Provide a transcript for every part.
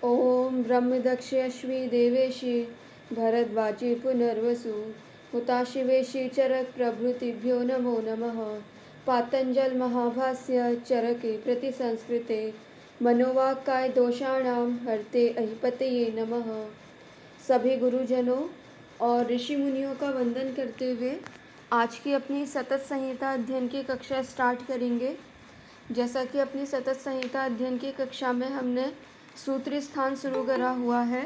ॐ ब्रह्मदक्षयश्वी देवेशि भरद्वाजी पुनर्वसु हुताशिवेशि चरक प्रभृतिभ्यो नमो नमः। पातंजल महाभाष्य चरके प्रतिसंस्कृते मनोवाक्काय दोषाणां हरते अहिपतये नमः। सभी गुरुजनों और ऋषि मुनियों का वंदन करते हुए आज की अपनी सतत संहिता अध्ययन की कक्षा स्टार्ट करेंगे। जैसा कि अपनी सतत संहिता अध्ययन की कक्षा में हमने सूत्र स्थान शुरू करा हुआ है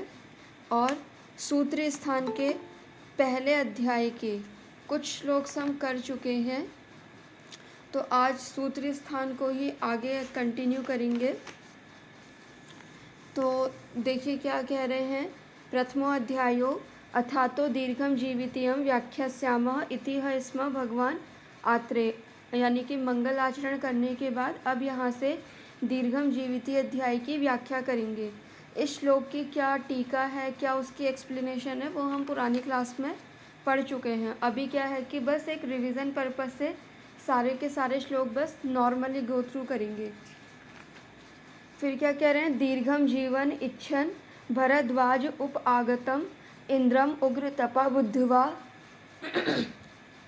और सूत्र स्थान के पहले अध्याय के कुछ श्लोक हम कर चुके हैं, तो आज सूत्र स्थान को ही आगे कंटिन्यू करेंगे। तो देखिए क्या कह रहे हैं। प्रथमो अध्यायो अथातो दीर्घम जीवितियम व्याख्यास्यामः इति है स्म भगवान आत्रेय, यानी कि मंगल आचरण करने के बाद अब यहाँ से दीर्घम जीविती अध्याय की व्याख्या करेंगे। इस श्लोक की क्या टीका है, क्या उसकी एक्सप्लेनेशन है, वो हम पुरानी क्लास में पढ़ चुके हैं। अभी क्या है कि बस एक रिवीजन पर्पस से सारे के सारे श्लोक बस नॉर्मली गो थ्रू करेंगे। फिर क्या कह रहे हैं। दीर्घम जीवन इच्छन भरद्वाज उप आगतम इंद्रम उग्र तपा बुद्धिवा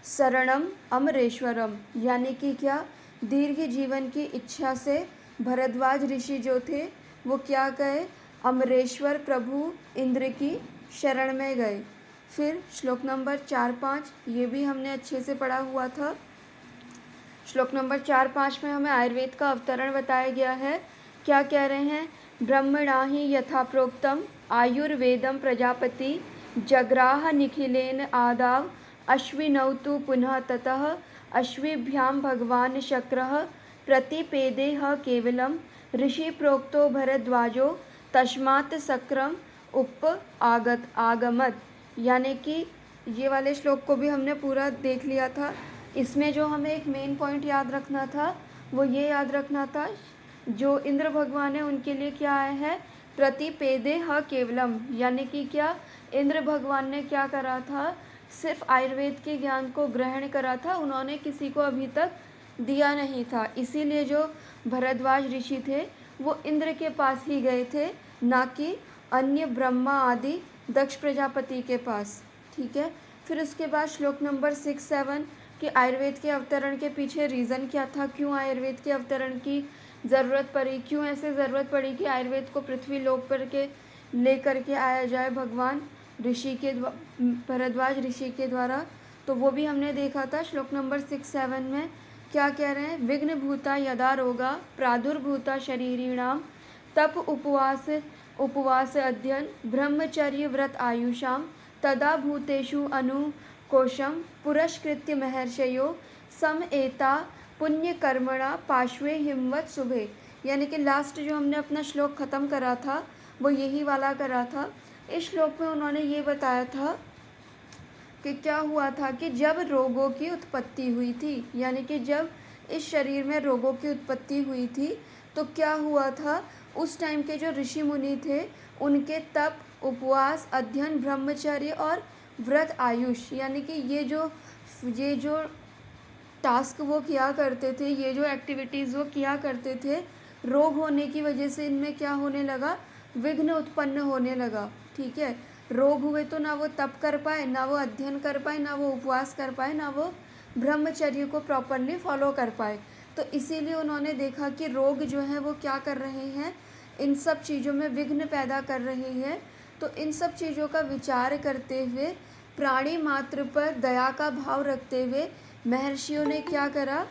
शरणम अमरेश्वरम, यानी कि क्या दीर्घ जीवन की इच्छा से भरद्वाज ऋषि जो थे वो क्या गए, अमरेश्वर प्रभु इंद्र की शरण में गए। फिर श्लोक नंबर 4-5 ये भी हमने अच्छे से पढ़ा हुआ था। श्लोक नंबर 4-5 में हमें आयुर्वेद का अवतरण बताया गया है। क्या कह रहे हैं। ब्रह्मणा ही यथा प्रोक्तम आयुर्वेदम प्रजापति जग्राह निखिलेन आदाव अश्विनौ तु पुनः ततः अश्विभ्यां भगवान शक्रः प्रतिपेदेह केवलम ऋषि प्रोक्तो भरद्वाजो तस्मात् शक्रम उप आगमत, यानी कि ये वाले श्लोक को भी हमने पूरा देख लिया था। इसमें जो हमें एक मेन पॉइंट याद रखना था वो ये याद रखना था, जो इंद्र भगवान है उनके लिए क्या आया है, प्रतिपेदेह केवलम, यानी कि क्या इंद्र भगवान ने क्या करा था, सिर्फ आयुर्वेद के ज्ञान को ग्रहण करा था, उन्होंने किसी को अभी तक दिया नहीं था। इसीलिए जो भरद्वाज ऋषि थे वो इंद्र के पास ही गए थे, ना कि अन्य ब्रह्मा आदि दक्ष प्रजापति के पास। ठीक है। फिर उसके बाद श्लोक नंबर 6-7 कि आयुर्वेद के अवतरण के पीछे रीज़न क्या था, क्यों आयुर्वेद के अवतरण की ज़रूरत पड़ी, क्यों ऐसे ज़रूरत पड़ी कि आयुर्वेद को पृथ्वी लोक पर के लेकर के आया जाए भगवान ऋषि के भरद्वाज ऋषि के द्वारा। तो वो भी हमने देखा था। श्लोक नंबर 6-7 में क्या कह रहे हैं। विघ्न भूता यदा रोगा प्रादुर्भूता शरीरिणाम तप उपवास अध्ययन ब्रह्मचर्य व्रत आयुषाम तदा भूतेषु अनुकोशम पुरस्कृत्य महर्षयो सम एता पुण्य कर्मणा पार्श्वे हिमवत शुभे, यानी कि लास्ट जो हमने अपना श्लोक ख़त्म करा था वो यही वाला करा था। इस श्लोक में उन्होंने ये बताया था कि क्या हुआ था कि जब रोगों की उत्पत्ति हुई थी, यानी कि जब इस शरीर में रोगों की उत्पत्ति हुई थी तो क्या हुआ था, उस टाइम के जो ऋषि मुनि थे उनके तप उपवास अध्ययन ब्रह्मचर्य और व्रत आयुष, यानी कि ये जो टास्क वो किया करते थे, ये जो एक्टिविटीज़ वो किया करते थे, रोग होने की वजह से इनमें क्या होने लगा, विघ्न उत्पन्न होने लगा। ठीक है। रोग हुए तो ना वो तप कर पाए, ना वो अध्ययन कर पाए, ना वो उपवास कर पाए, ना वो ब्रह्मचर्य को प्रॉपरली फॉलो कर पाए। तो इसीलिए उन्होंने देखा कि रोग जो है वो क्या कर रहे हैं, इन सब चीज़ों में विघ्न पैदा कर रहे हैं। तो इन सब चीज़ों का विचार करते हुए प्राणी मात्र पर दया का भाव रखते हुए महर्षियों ने क्या करा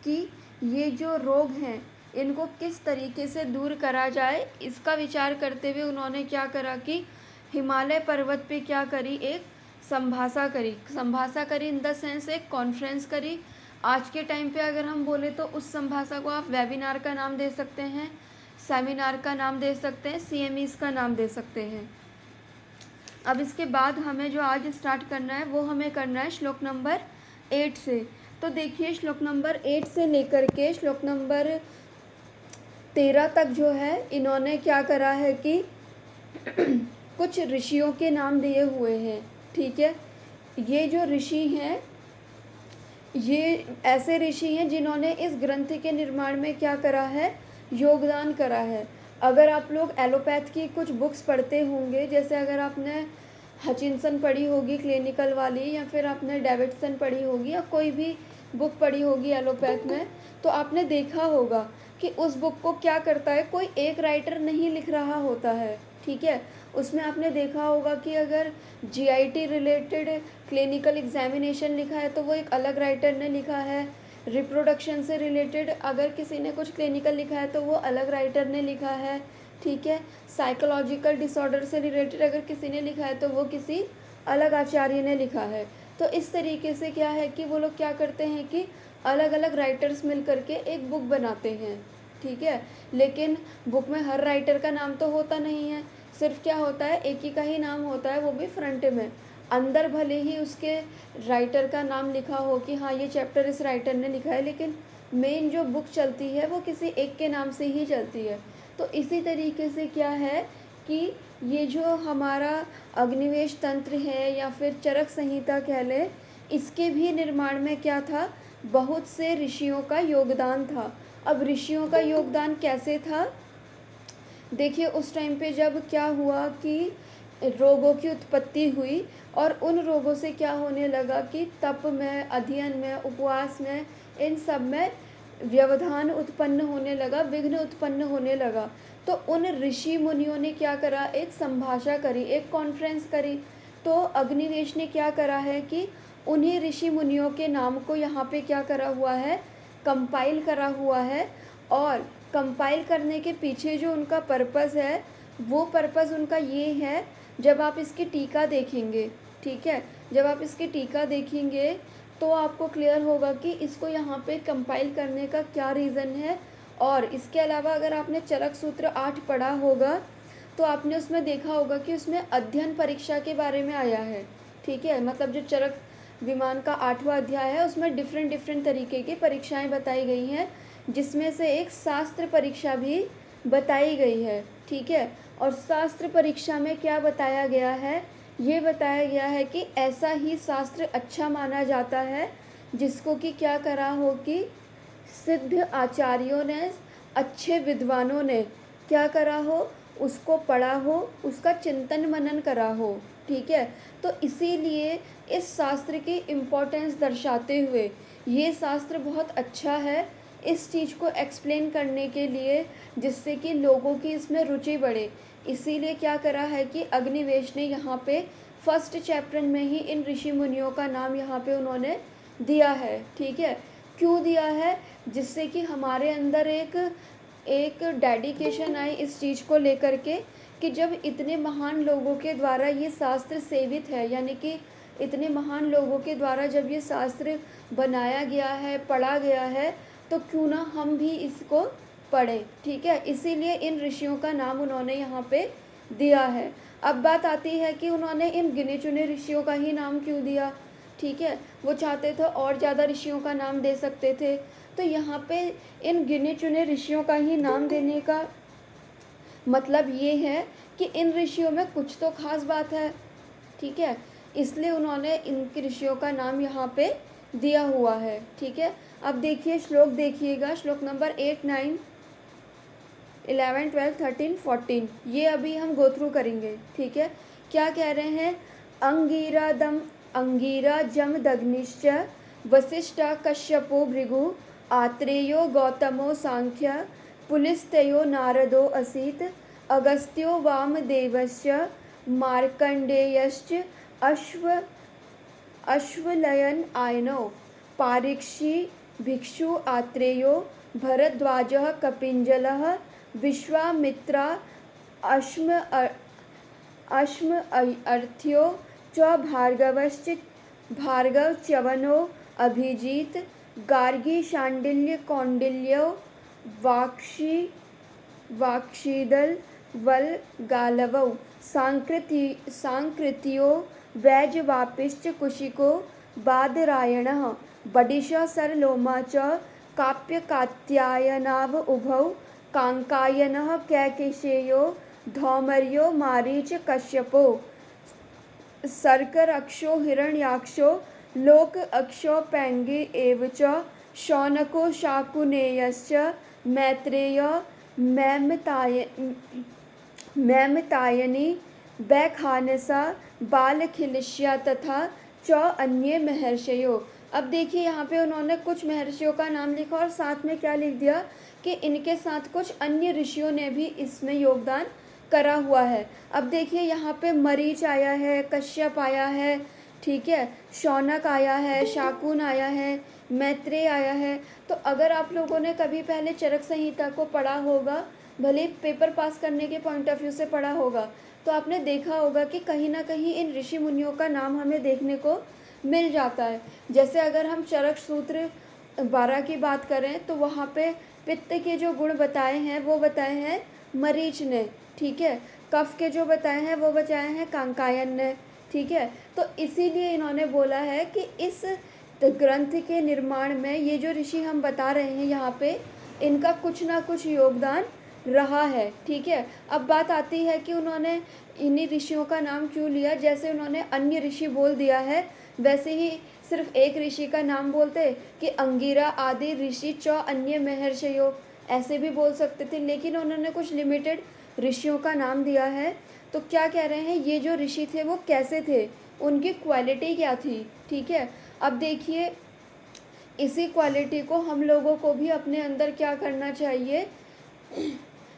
कि ये जो रोग हैं इनको किस तरीके से दूर करा जाए, इसका विचार करते हुए उन्होंने क्या करा कि हिमालय पर्वत पे क्या करी, एक संभाषा करी इन द सेंस एक कॉन्फ्रेंस करी। आज के टाइम पे अगर हम बोले तो उस संभाषा को आप वेबिनार का नाम दे सकते हैं, सेमिनार का नाम दे सकते हैं, CMEs का नाम दे सकते हैं। अब इसके बाद हमें जो आज स्टार्ट करना है वो हमें करना है श्लोक नंबर 8 से। तो देखिए श्लोक नंबर 8 से लेकर के श्लोक नंबर 13 तक जो है इन्होंने क्या करा है कि कुछ ऋषियों के नाम दिए हुए हैं। ठीक है। ये जो ऋषि हैं ये ऐसे ऋषि हैं जिन्होंने इस ग्रंथ के निर्माण में क्या करा है, योगदान करा है। अगर आप लोग एलोपैथ की कुछ बुक्स पढ़ते होंगे, जैसे अगर आपने हचिंसन पढ़ी होगी क्लिनिकल वाली, या फिर आपने डेविडसन पढ़ी होगी, या कोई भी बुक पढ़ी होगी एलोपैथ में, तो आपने देखा होगा कि उस बुक को क्या करता है, कोई एक राइटर नहीं लिख रहा होता है, ठीक है। उसमें आपने देखा होगा कि अगर जीआईटी रिलेटेड क्लिनिकल एग्जामिनेशन लिखा है तो वो एक अलग राइटर ने लिखा है, रिप्रोडक्शन से रिलेटेड अगर किसी ने कुछ क्लिनिकल लिखा है तो वो अलग राइटर ने लिखा है, ठीक है। साइकोलॉजिकल डिसऑर्डर से रिलेटेड अगर किसी ने लिखा है तो वो किसी अलग आचार्य ने लिखा है। तो इस तरीके से क्या है कि वो लोग क्या करते हैं कि अलग अलग राइटर्स मिल करके एक बुक बनाते हैं, ठीक है। लेकिन बुक में हर राइटर का नाम तो होता नहीं है, सिर्फ क्या होता है, एक ही का ही नाम होता है, वो भी फ्रंट में। अंदर भले ही उसके राइटर का नाम लिखा हो कि हाँ ये चैप्टर इस राइटर ने लिखा है, लेकिन मेन जो बुक चलती है वो किसी एक के नाम से ही चलती है। तो इसी तरीके से क्या है कि ये जो हमारा अग्निवेश तंत्र है या फिर चरक संहिता कह लें, इसके भी निर्माण में क्या था, बहुत से ऋषियों का योगदान था। अब ऋषियों का योगदान कैसे था, देखिए उस टाइम पे जब क्या हुआ कि रोगों की उत्पत्ति हुई और उन रोगों से क्या होने लगा कि तप में, अध्ययन में, उपवास में, इन सब में व्यवधान उत्पन्न होने लगा, विघ्न उत्पन्न होने लगा। तो उन ऋषि मुनियों ने क्या करा, एक संभाषा करी, एक कॉन्फ्रेंस करी। तो अग्निवेश ने क्या करा है कि उन्हीं ऋषि मुनियों के नाम को यहाँ पे क्या करा हुआ है, कंपाइल करा हुआ है। और कंपाइल करने के पीछे जो उनका पर्पस है, वो पर्पस उनका ये है, जब आप इसकी टीका देखेंगे, ठीक है, जब आप इसकी टीका देखेंगे तो आपको क्लियर होगा कि इसको यहाँ पे कंपाइल करने का क्या रीज़न है। और इसके अलावा अगर आपने चरक सूत्र 8 पढ़ा होगा तो आपने उसमें देखा होगा कि उसमें अध्ययन परीक्षा के बारे में आया है, ठीक है। मतलब जो चरक विमान का 8वां अध्याय है उसमें डिफरेंट तरीके की परीक्षाएं बताई गई हैं, जिसमें से एक शास्त्र परीक्षा भी बताई गई है, ठीक है। और शास्त्र परीक्षा में क्या बताया गया है, ये बताया गया है कि ऐसा ही शास्त्र अच्छा माना जाता है जिसको कि क्या करा हो कि सिद्ध आचार्यों ने, अच्छे विद्वानों ने क्या करा हो, उसको पढ़ा हो, उसका चिंतन मनन करा हो, ठीक है। तो इसीलिए इस शास्त्र की इम्पोर्टेंस दर्शाते हुए ये शास्त्र बहुत अच्छा है इस चीज़ को एक्सप्लेन करने के लिए, जिससे कि लोगों की इसमें रुचि बढ़े। इसीलिए क्या करा है कि अग्निवेश ने यहाँ पे फर्स्ट चैप्टर में ही इन ऋषि मुनियों का नाम यहाँ पे उन्होंने दिया है, ठीक है। क्यों दिया है, जिससे कि हमारे अंदर एक डेडिकेशन आए इस चीज़ को लेकर के कि जब इतने महान लोगों के द्वारा ये शास्त्र सेवित है, यानी कि इतने महान लोगों के द्वारा जब ये शास्त्र बनाया गया है, पढ़ा गया है, तो क्यों ना हम भी इसको पढ़ें, ठीक है। इसीलिए इन ऋषियों का नाम उन्होंने यहाँ पे दिया है। अब बात आती है कि उन्होंने इन गिने चुने ऋषियों का ही नाम क्यों दिया, ठीक है। वो चाहते थे और ज़्यादा ऋषियों का नाम दे सकते थे, तो यहाँ पे इन गिने चुने ऋषियों का ही नाम देने का मतलब ये है कि इन ऋषियों में कुछ तो खास बात है, ठीक है। इसलिए उन्होंने इन ऋषियों का नाम यहाँ पे दिया हुआ है, ठीक है। अब देखिए श्लोक देखिएगा, श्लोक नंबर 8, 9, 11, 12, 13, 14, ये अभी हम गो थ्रू करेंगे, ठीक है। क्या कह रहे हैं, अंगीरा जम दग्निश्च वसिष्ठ कश्यपो भृगु आत्रेयो गौतमो सांख्य पुलिस्तयो नारदो असीत अगस्त्यो वामदेवश्च मार्कंडेयश्च अश्वलयन आयनो पारीक्षी भिक्षु आत्रेयो भरद्वाजः कपिंजलः विश्वामित्रा अश्म अर्थ्यो च भार्गव च्यवनो अभिजीत गार्गी शांडिल्य कौंडिल्यो वाक्षीदल वल गालवौ सांकृत्यो वैजवापिश्च कुशिको बादरायणः बडिश सरलोमा च काप्यकात्यायनाव उभौ कांकायनः कैकेशेयो धौमर्यो मारीच कश्यपो सर्करक्षो हिरण्याक्षो लोक अक्षो पैंगी एव च शौनको शाकुनेयश्च मैत्रेय मैमताय मैमतायनी बैखानसा बालखिलिश्या तथा च अन्य महर्षियों। अब देखिए यहाँ पे उन्होंने कुछ महर्षियों का नाम लिखा और साथ में क्या लिख दिया कि इनके साथ कुछ अन्य ऋषियों ने भी इसमें योगदान करा हुआ है। अब देखिए यहाँ पे मरीच आया है, कश्यप आया है, ठीक है, शौनक आया है, शाकुन आया है, मैत्रेय आया है। तो अगर आप लोगों ने कभी पहले चरक संहिता को पढ़ा होगा, भले पेपर पास करने के पॉइंट ऑफ व्यू से पढ़ा होगा, तो आपने देखा होगा कि कहीं ना कहीं इन ऋषि मुनियों का नाम हमें देखने को मिल जाता है। जैसे अगर हम चरक सूत्र 12 की बात करें तो वहाँ पे पित्त के जो गुण बताए हैं वो बताए हैं मरीच ने, ठीक है। कफ के जो बताए हैं वो बताए हैं कांकायन ने, ठीक है। तो इसीलिए इन्होंने बोला है कि इस ग्रंथ के निर्माण में ये जो ऋषि हम बता रहे हैं यहाँ पे, इनका कुछ ना कुछ योगदान रहा है, ठीक है। अब बात आती है कि उन्होंने इन्हीं ऋषियों का नाम क्यों लिया। जैसे उन्होंने अन्य ऋषि बोल दिया है, वैसे ही सिर्फ एक ऋषि का नाम बोलते कि अंगिरा आदि ऋषि च अन्य महर्षियों, ऐसे भी बोल सकते थे, लेकिन उन्होंने कुछ लिमिटेड ऋषियों का नाम दिया है। तो क्या कह रहे हैं, ये जो ऋषि थे वो कैसे थे, उनकी क्वालिटी क्या थी, ठीक है। अब देखिए इसी क्वालिटी को हम लोगों को भी अपने अंदर क्या करना चाहिए,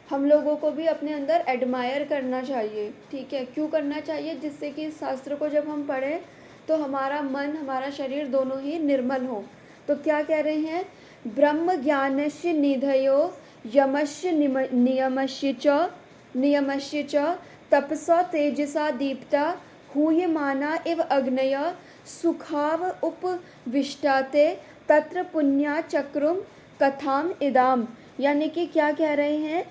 हम लोगों को भी अपने अंदर एडमायर करना चाहिए, ठीक है। क्यों करना चाहिए, जिससे कि इस शास्त्र को जब हम पढ़ें तो हमारा मन हमारा शरीर दोनों ही निर्मल हो। तो क्या कह रहे हैं, ब्रह्म ज्ञानस्य निधयो यमस्य नियमस्य च तपसा तेजसा दीप्ता हूयमाना इव अग्नय सुखाव उपविष्टाते तत्र पुण्या चक्रुम कथाम इदाम। यानी कि क्या कह रहे हैं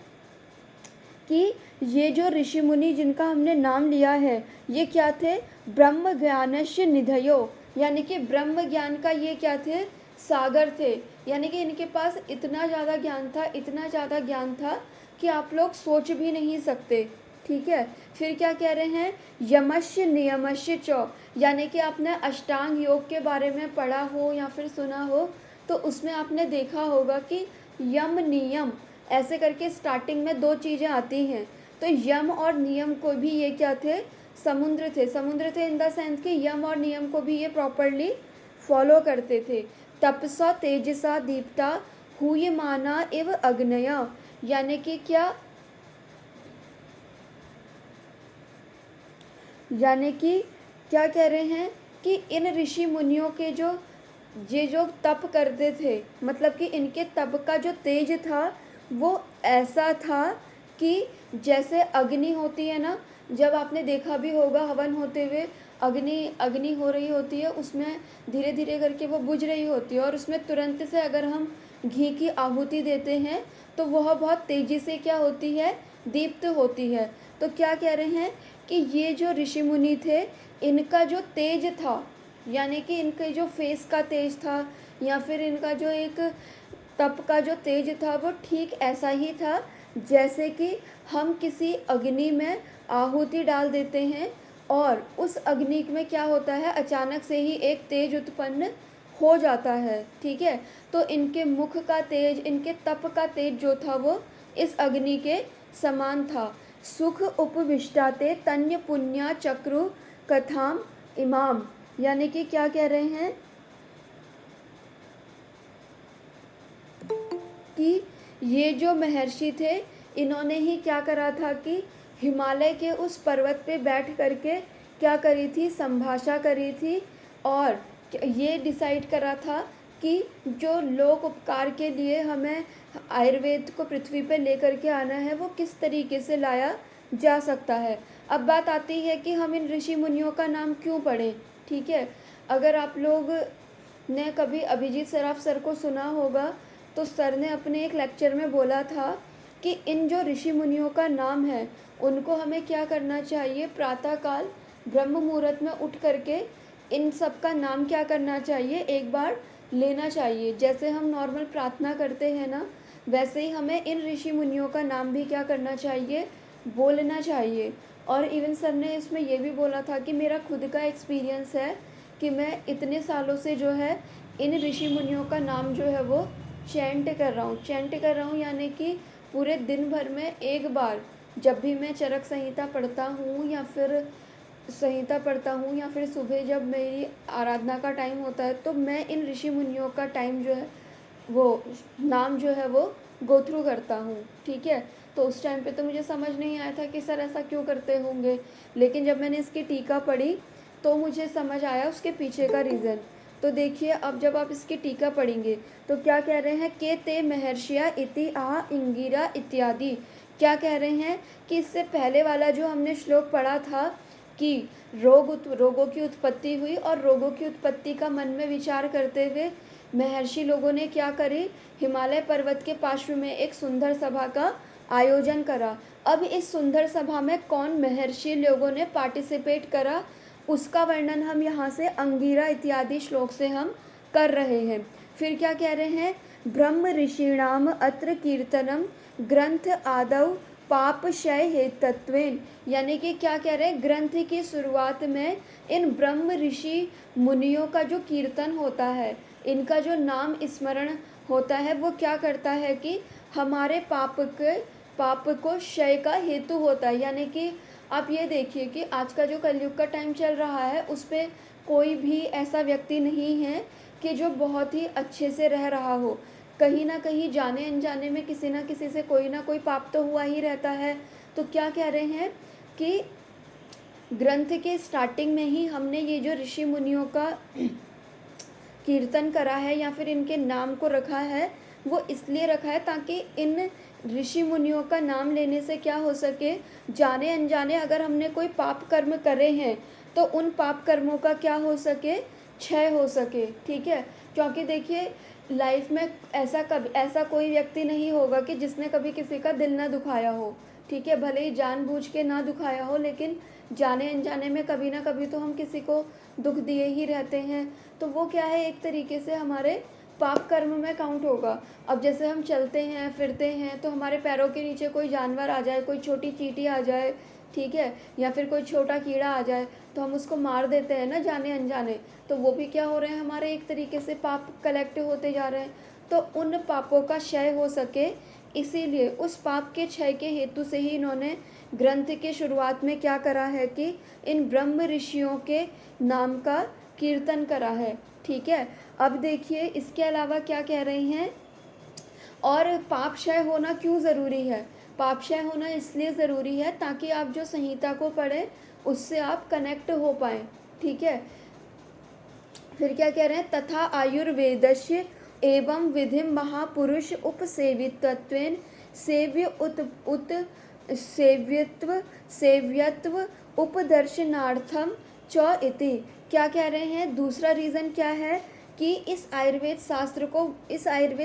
कि ये जो ऋषि मुनि जिनका हमने नाम लिया है ये क्या थे, ब्रह्म ज्ञानस्य निधयो, यानी कि ब्रह्म ज्ञान का ये क्या थे, सागर थे। यानी कि इनके पास इतना ज़्यादा ज्ञान था, इतना ज़्यादा ज्ञान था कि आप लोग सोच भी नहीं सकते, ठीक है। फिर क्या कह रहे हैं, यमस्य नियमस्य च, यानी कि आपने अष्टांग योग के बारे में पढ़ा हो या फिर सुना हो तो उसमें आपने देखा होगा कि यम नियम ऐसे करके स्टार्टिंग में 2 चीज़ें आती हैं। तो यम और नियम को भी ये क्या थे, समुद्र थे इन द सेंस कि यम और नियम को भी ये प्रॉपरली फॉलो करते थे। तपसा तेजसा दीप्ता हूयमाना इव अग्नय, यानी कि क्या, यानी कि क्या कह रहे हैं कि इन ऋषि मुनियों के जो तप करते थे, मतलब कि इनके तप का जो तेज था वो ऐसा था कि जैसे अग्नि होती है ना, जब आपने देखा भी होगा हवन होते हुए अग्नि हो रही होती है, उसमें धीरे धीरे करके वो बुझ रही होती है और उसमें तुरंत से अगर हम घी की आहुति देते हैं तो वह बहुत तेज़ी से क्या होती है, दीप्त होती है। तो क्या कह रहे हैं कि ये जो ऋषि मुनि थे इनका जो तेज था, यानी कि इनके जो फेस का तेज था या फिर इनका जो एक तप का जो तेज था वो ठीक ऐसा ही था जैसे कि हम किसी अग्नि में आहुति डाल देते हैं और उस अग्नि में क्या होता है, अचानक से ही एक तेज उत्पन्न हो जाता है, ठीक है। तो इनके मुख का तेज, इनके तप का तेज जो था वो इस अग्नि के समान था। सुख उपविष्टाते तन्य पुण्या चक्रु कथाम इमाम, यानी कि क्या कह रहे हैं कि ये जो महर्षि थे इन्होंने ही क्या करा था कि हिमालय के उस पर्वत पे बैठ करके क्या करी थी, संभाषा करी थी और ये डिसाइड करा था कि जो लोक उपकार के लिए हमें आयुर्वेद को पृथ्वी पे लेकर के आना है वो किस तरीके से लाया जा सकता है। अब बात आती है कि हम इन ऋषि मुनियों का नाम क्यों पढ़ें, ठीक है। अगर आप लोग ने कभी अभिजीत सराफ सर को सुना होगा तो सर ने अपने एक लेक्चर में बोला था कि इन जो ऋषि मुनियों का नाम है उनको हमें क्या करना चाहिए, प्रातःकाल ब्रह्म मुहूर्त में उठ करके इन सब का नाम क्या करना चाहिए, एक बार लेना चाहिए। जैसे हम नॉर्मल प्रार्थना करते हैं ना, वैसे ही हमें इन ऋषि मुनियों का नाम भी क्या करना चाहिए, बोलना चाहिए। और इवन सर ने इसमें यह भी बोला था कि मेरा खुद का एक्सपीरियंस है कि मैं इतने सालों से जो है इन ऋषि मुनियों का नाम जो है वो चैंट कर रहा हूँ यानी कि पूरे दिन भर में एक बार जब भी मैं चरक संहिता पढ़ता हूँ या फिर सुबह जब मेरी आराधना का टाइम होता है, तो मैं इन ऋषि मुनियों का टाइम जो है वो नाम जो है वो गो थ्रू करता हूँ, ठीक है। तो उस टाइम पे तो मुझे समझ नहीं आया था कि सर ऐसा क्यों करते होंगे, लेकिन जब मैंने इसकी टीका पढ़ी तो मुझे समझ आया उसके पीछे का रीज़न। तो देखिए, अब जब आप इसकी टीका पढ़ेंगे तो क्या कह रहे हैं, के ते महर्षिया इति आ इंगिरा इत्यादि। क्या कह रहे हैं कि इससे पहले वाला जो हमने श्लोक पढ़ा था कि रोगों की उत्पत्ति हुई, और रोगों की उत्पत्ति का मन में विचार करते हुए महर्षि लोगों ने क्या करी, हिमालय पर्वत के पार्श्व में एक सुंदर सभा का आयोजन करा। अब इस सुंदर सभा में कौन महर्षि लोगों ने पार्टिसिपेट करा, उसका वर्णन हम यहाँ से अंगिरा इत्यादि श्लोक से हम कर रहे हैं। फिर क्या कह रहे हैं, ब्रह्म ऋषिणाम अत्र कीर्तनम ग्रंथ आदौ पाप क्षय हेतत्वेन। यानी कि क्या कह रहे हैं, ग्रंथ की शुरुआत में इन ब्रह्म ऋषि मुनियों का जो कीर्तन होता है, इनका जो नाम स्मरण होता है, वो क्या करता है कि हमारे पाप को क्षय का हेतु होता है। यानी कि आप ये देखिए कि आज का जो कलयुग का टाइम चल रहा है, उस पर कोई भी ऐसा व्यक्ति नहीं है कि जो बहुत ही अच्छे से रह रहा हो। कहीं ना कहीं जाने अनजाने में किसी ना किसी से कोई ना कोई पाप तो हुआ ही रहता है। तो क्या कह रहे हैं कि ग्रंथ के स्टार्टिंग में ही हमने ये जो ऋषि मुनियों का कीर्तन करा है या फिर इनके नाम को रखा है, वो इसलिए रखा है ताकि इन ऋषि मुनियों का नाम लेने से क्या हो सके, जाने अनजाने अगर हमने कोई पाप कर्म करे हैं तो उन पाप कर्मों का क्या हो सके, क्षय हो सके, ठीक है। क्योंकि देखिए, लाइफ में ऐसा कोई व्यक्ति नहीं होगा कि जिसने कभी किसी का दिल ना दुखाया हो, ठीक है। भले ही जानबूझ के ना दुखाया हो, लेकिन जाने अनजाने में कभी ना कभी तो हम किसी को दुख दिए ही रहते हैं। तो वो क्या है, एक तरीके से हमारे पाप कर्म में काउंट होगा। अब जैसे हम चलते हैं फिरते हैं तो हमारे पैरों के नीचे कोई जानवर आ जाए, कोई छोटी चींटी आ जाए, ठीक है, या फिर कोई छोटा कीड़ा आ जाए, तो हम उसको मार देते हैं ना जाने अनजाने। तो वो भी क्या हो रहे हैं, हमारे एक तरीके से पाप कलेक्ट होते जा रहे हैं। तो उन पापों का क्षय हो सके, इसीलिए उस पाप के क्षय के हेतु से ही इन्होंने ग्रंथ के शुरुआत में क्या करा है कि इन ब्रह्म ऋषियों के नाम का कीर्तन करा है, ठीक है। अब देखिए, इसके अलावा क्या कह रही हैं, और पाप क्षय होना क्यों ज़रूरी है। पाप क्षय होना इसलिए ज़रूरी है ताकि आप जो संहिता को पढ़ें उससे आप कनेक्ट हो पाएँ, ठीक है। फिर क्या कह रहे हैं, तथा आयुर्वेदस्य एवं विधिम महापुरुष उपसेवितत्वेन सेव्यत्व उपदर्शनार्थम च इति। क्या कह रहे हैं, दूसरा रीज़न क्या है कि इस आयुर्वेद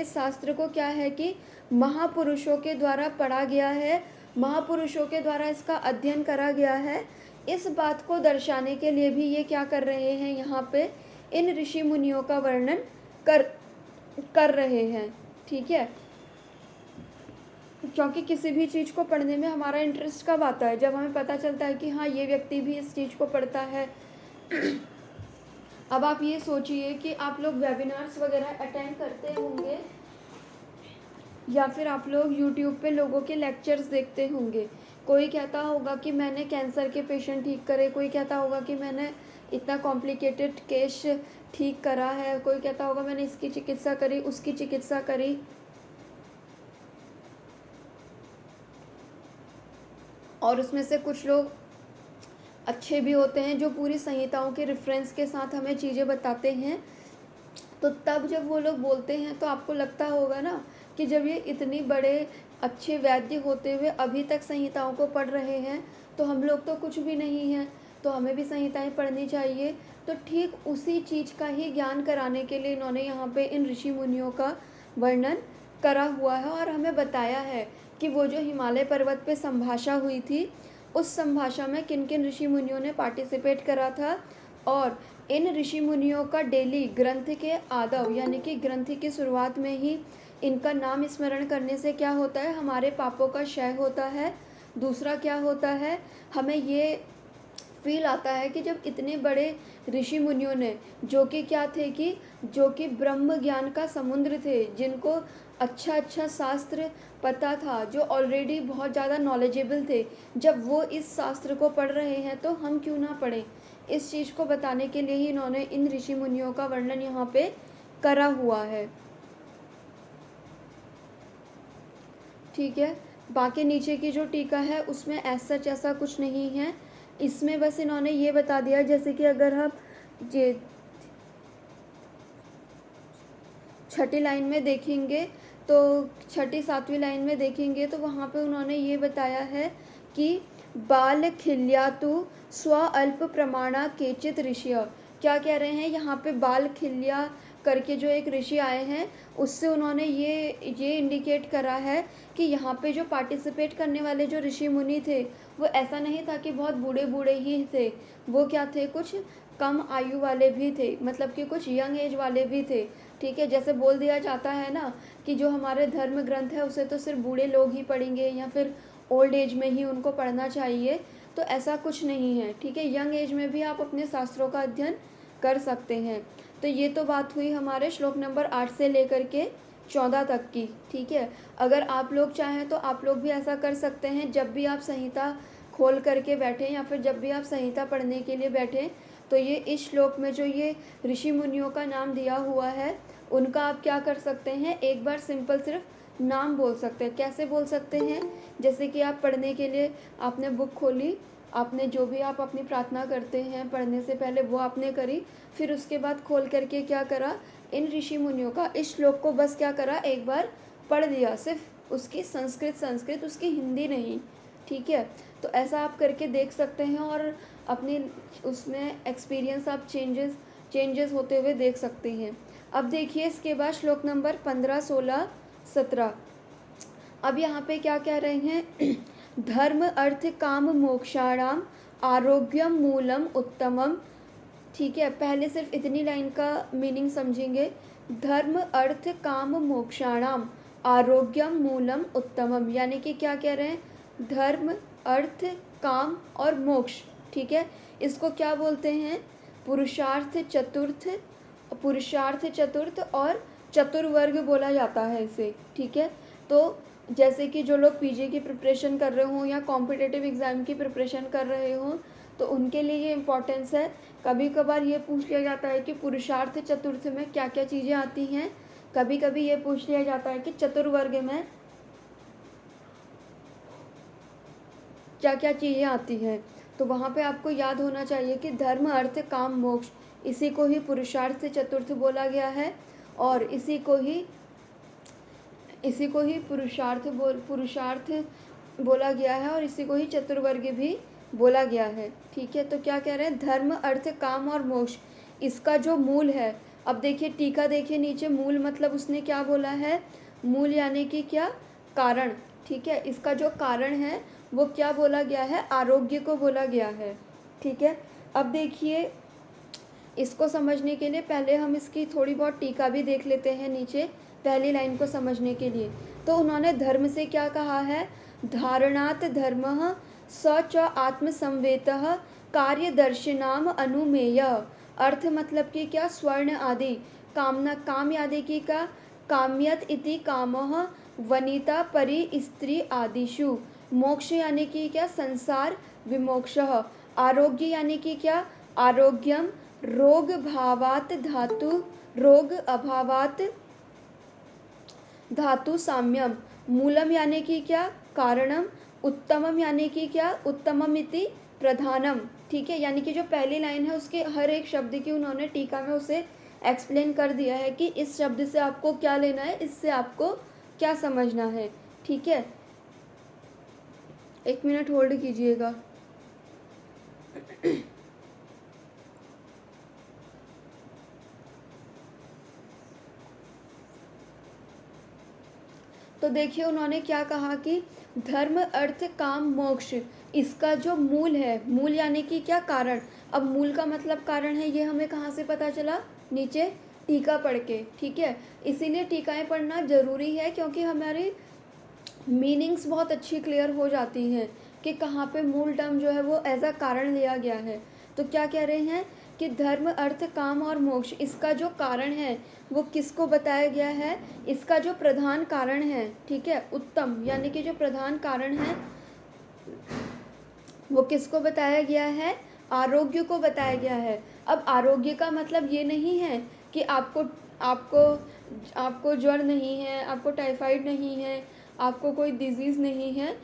शास्त्र को क्या है कि महापुरुषों के द्वारा पढ़ा गया है, महापुरुषों के द्वारा इसका अध्ययन करा गया है। इस बात को दर्शाने के लिए भी ये क्या कर रहे हैं, यहाँ पे इन ऋषि मुनियों का वर्णन कर रहे हैं, ठीक है। क्योंकि किसी भी चीज़ को पढ़ने में हमारा इंटरेस्ट कब आता है, जब हमें पता चलता है कि हाँ, ये व्यक्ति भी इस चीज़ को पढ़ता है। अब आप ये सोचिए कि आप लोग वेबिनार्स वगैरह अटेंड करते होंगे, या फिर आप लोग यूट्यूब पे लोगों के लेक्चर्स देखते होंगे। कोई कहता होगा कि मैंने कैंसर के पेशेंट ठीक करे, कोई कहता होगा कि मैंने इतना कॉम्प्लिकेटेड केस ठीक करा है, कोई कहता होगा मैंने इसकी चिकित्सा करी, उसकी चिकित्सा करी। और उसमें से कुछ लोग अच्छे भी होते हैं जो पूरी संहिताओं के रेफरेंस के साथ हमें चीज़ें बताते हैं। तो तब जब वो लोग बोलते हैं तो आपको लगता होगा ना कि जब ये इतनी बड़े अच्छे वैद्य होते हुए अभी तक संहिताओं को पढ़ रहे हैं, तो हम लोग तो कुछ भी नहीं हैं, तो हमें भी संहिताएं पढ़नी चाहिए। तो ठीक उसी चीज़ का ही ज्ञान कराने के लिए इन्होंने यहाँ पे इन ऋषि मुनियों का वर्णन करा हुआ है, और हमें बताया है कि वो जो हिमालय पर्वत पे संभाषा हुई थी, उस संभाषा में किन किन ऋषि मुनियों ने पार्टिसिपेट करा था। और इन ऋषि मुनियों का डेली ग्रंथ के आदव यानी कि ग्रंथ की शुरुआत में ही इनका नाम स्मरण करने से क्या होता है, हमारे पापों का क्षय होता है। दूसरा क्या होता है, हमें ये फील आता है कि जब इतने बड़े ऋषि मुनियों ने, जो कि क्या थे कि जो कि ब्रह्म ज्ञान का समुद्र थे, जिनको अच्छा अच्छा शास्त्र पता था, जो ऑलरेडी बहुत ज़्यादा नॉलेजेबल थे, जब वो इस शास्त्र को पढ़ रहे हैं तो हम क्यों ना पढ़ें। इस चीज़ को बताने के लिए ही इन्होंने इन ऋषि मुनियों का वर्णन यहाँ पे करा हुआ है। ठीक है, बाकी नीचे की जो टीका है उसमें सच ऐसा कुछ नहीं है। इसमें बस इन्होंने ये बता दिया, जैसे कि अगर हम ये छठी लाइन में देखेंगे तो छठी सातवीं लाइन में देखेंगे तो वहाँ पे उन्होंने ये बताया है कि बाल खिल्यातु स्व अल्प प्रमाणा केचित ऋषिय। क्या कह रहे हैं यहाँ पे, बाल खिल्या करके जो एक ऋषि आए हैं, उससे उन्होंने ये इंडिकेट करा है कि यहाँ पे जो पार्टिसिपेट करने वाले जो ऋषि मुनि थे, वो ऐसा नहीं था कि बहुत बूढ़े बूढ़े ही थे, वो क्या थे, कुछ कम आयु वाले भी थे, मतलब कि कुछ यंग एज वाले भी थे। ठीक है, जैसे बोल दिया जाता है ना कि जो हमारे धर्म ग्रंथ है उसे तो सिर्फ बूढ़े लोग ही पढ़ेंगे या फिर ओल्ड एज में ही उनको पढ़ना चाहिए, तो ऐसा कुछ नहीं है। ठीक है, यंग एज में भी आप अपने शास्त्रों का अध्ययन कर सकते हैं। तो ये तो बात हुई हमारे श्लोक नंबर 8 से लेकर के 14 तक की। ठीक है, अगर आप लोग चाहें तो आप लोग भी ऐसा कर सकते हैं, जब भी आप संहिता खोल करके बैठें या फिर जब भी आप संहिता पढ़ने के लिए बैठें, तो ये इस श्लोक में जो ये ऋषि मुनियों का नाम दिया हुआ है, उनका आप क्या कर सकते हैं, एक बार सिंपल सिर्फ नाम बोल सकते हैं। कैसे बोल सकते हैं, जैसे कि आप पढ़ने के लिए आपने बुक खोली, आपने जो भी आप अपनी प्रार्थना करते हैं पढ़ने से पहले वो आपने करी, फिर उसके बाद खोल करके क्या करा, इन ऋषि मुनियों का इस श्लोक को बस क्या करा, एक बार पढ़ दिया, सिर्फ उसकी संस्कृत उसकी हिंदी नहीं। ठीक है, तो ऐसा आप करके देख सकते हैं और अपनी उसमें एक्सपीरियंस आप चेंजेस होते हुए देख सकते हैं। अब देखिए इसके बाद श्लोक नंबर 15, 16, 17। अब यहाँ पे क्या कह रहे हैं, धर्म अर्थ काम मोक्षाणाम आरोग्यम मूलम उत्तमम। ठीक है, पहले सिर्फ इतनी लाइन का मीनिंग समझेंगे। धर्म अर्थ काम मोक्षाणाम आरोग्यम मूलम उत्तमम, यानी कि क्या कह रहे हैं, धर्म अर्थ काम और मोक्ष। ठीक है, इसको क्या बोलते हैं, पुरुषार्थ चतुर्थ और चतुर्वर्ग बोला जाता है इसे। ठीक है, तो जैसे कि जो लोग पीजी की प्रिपरेशन कर रहे हों या कॉम्पिटिटिव एग्ज़ाम की प्रिपरेशन कर रहे हों, तो उनके लिए ये इम्पोर्टेंस है। कभी कभार ये पूछ लिया जाता है कि पुरुषार्थ चतुर्थ में क्या क्या चीज़ें आती हैं, कभी कभी ये पूछ लिया जाता है कि चतुर्वर्ग में क्या क्या चीज़ें आती हैं। तो वहाँ पे आपको याद होना चाहिए कि धर्म अर्थ काम मोक्ष, इसी को ही पुरुषार्थ चतुर्थ बोला गया है और इसी को ही पुरुषार्थ बोला गया है और इसी को ही चतुर्वर्ग भी बोला गया है। ठीक है, तो क्या कह रहे हैं, धर्म अर्थ काम और मोक्ष, इसका जो मूल है, अब देखिए टीका देखिए नीचे, मूल मतलब उसने क्या बोला है, मूल यानी कि क्या, कारण। ठीक है, इसका जो कारण है वो क्या बोला गया है, आरोग्य को बोला गया है। ठीक है, अब देखिए इसको समझने के लिए पहले हम इसकी थोड़ी बहुत टीका भी देख लेते हैं नीचे, पहली लाइन को समझने के लिए। तो उन्होंने धर्म से क्या कहा है, धारणात् धर्मः स च आत्मसंवेतः कार्यदर्शिनाम अनुमेय। अर्थ मतलब कि क्या, स्वर्ण आदि, कामना काम आदि की का, काम्यत इति कामः वनिता परि स्त्री आदिषु। मोक्ष यानी कि क्या, संसार विमोक्षः। आरोग्य यानी कि क्या, आरोग्यम रोग भावात धातु, रोग अभावात धातु साम्यम। मूलम यानी कि क्या, कारणम। उत्तमम यानी कि क्या, उत्तमम इति प्रधानम। ठीक है, यानी कि जो पहली लाइन है उसके हर एक शब्द की उन्होंने टीका में उसे एक्सप्लेन कर दिया है कि इस शब्द से आपको क्या लेना है, इससे आपको क्या समझना है। ठीक है, एक मिनट होल्ड कीजिएगा। तो देखिए उन्होंने क्या कहा कि धर्म अर्थ काम मोक्ष, इसका जो मूल है, मूल यानी कि क्या, कारण। अब मूल का मतलब कारण है, ये हमें कहाँ से पता चला, नीचे टीका पढ़ के। ठीक है, इसीलिए टीकाएं पढ़ना ज़रूरी है क्योंकि हमारी मीनिंग्स बहुत अच्छी क्लियर हो जाती हैं। कि कहाँ पे मूल टर्म जो है वो एज अ कारण लिया गया है। तो क्या कह रहे हैं कि धर्म अर्थ काम और मोक्ष, इसका जो कारण है वो किसको बताया गया है, इसका जो प्रधान कारण है, ठीक है, उत्तम यानी कि जो प्रधान कारण है वो किसको बताया गया है, आरोग्य को बताया गया है। अब आरोग्य का मतलब ये नहीं है कि आपको आपको आपको ज्वर नहीं है, आपको टाइफाइड नहीं है, आपको कोई डिजीज़ नहीं है।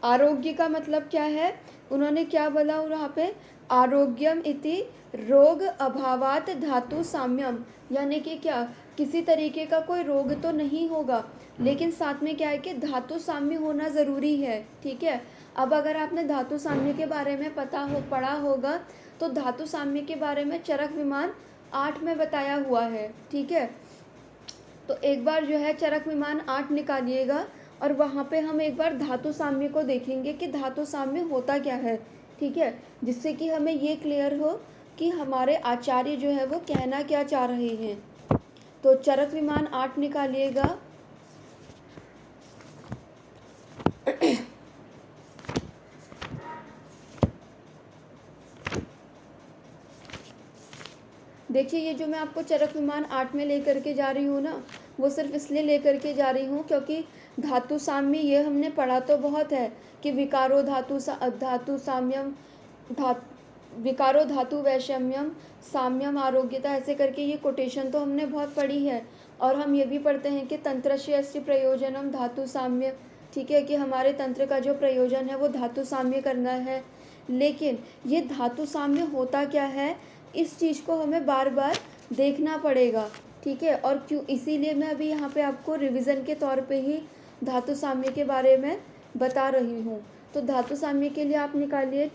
आरोग्य का मतलब क्या है, उन्होंने क्या बोला वहाँ पे, आरोग्यम इति रोग अभावात धातु साम्यम, यानी कि क्या, किसी तरीके का कोई रोग तो नहीं होगा, लेकिन साथ में क्या है कि धातु साम्य होना ज़रूरी है, ठीक है। अब अगर आपने धातु साम्य के बारे में पढ़ा होगा तो धातु साम्य के बारे में चरक विमान 8 में बताया हुआ है, ठीक है। तो एक बार जो है चरक विमान 8 निकालिएगा और वहाँ पे हम एक बार धातु साम्य को देखेंगे कि धातु साम्य होता क्या है, ठीक है, जिससे कि हमें ये क्लियर हो कि हमारे आचार्य जो है वो कहना क्या चाह रहे हैं। तो चरक विमान 8 निकालिएगा। देखिए ये जो मैं आपको चरक विमान 8 में लेकर के जा रही हूँ ना, वो सिर्फ इसलिए लेकर के जा रही हूँ क्योंकि धातु साम्य ये हमने पढ़ा तो बहुत है कि विकारो धातु साम्यम विकारो धातु वैषम्यम साम्यम आरोग्यता, ऐसे करके ये कोटेशन तो हमने बहुत पढ़ी है। और हम ये भी पढ़ते हैं कि तंत्रस्य अस्ति प्रयोजनम धातु साम्य, ठीक है, कि हमारे तंत्र का जो प्रयोजन है वो धातु साम्य करना है। लेकिन ये धातु साम्य होता क्या है, इस चीज़ को हमें बार बार देखना पड़ेगा, ठीक है। और क्यों, इसीलिए मैं अभी यहाँ पे आपको रिवीजन के तौर पे ही धातु साम्य के बारे में बता रही हूँ। तो धातु साम्य के लिए आप निकालिए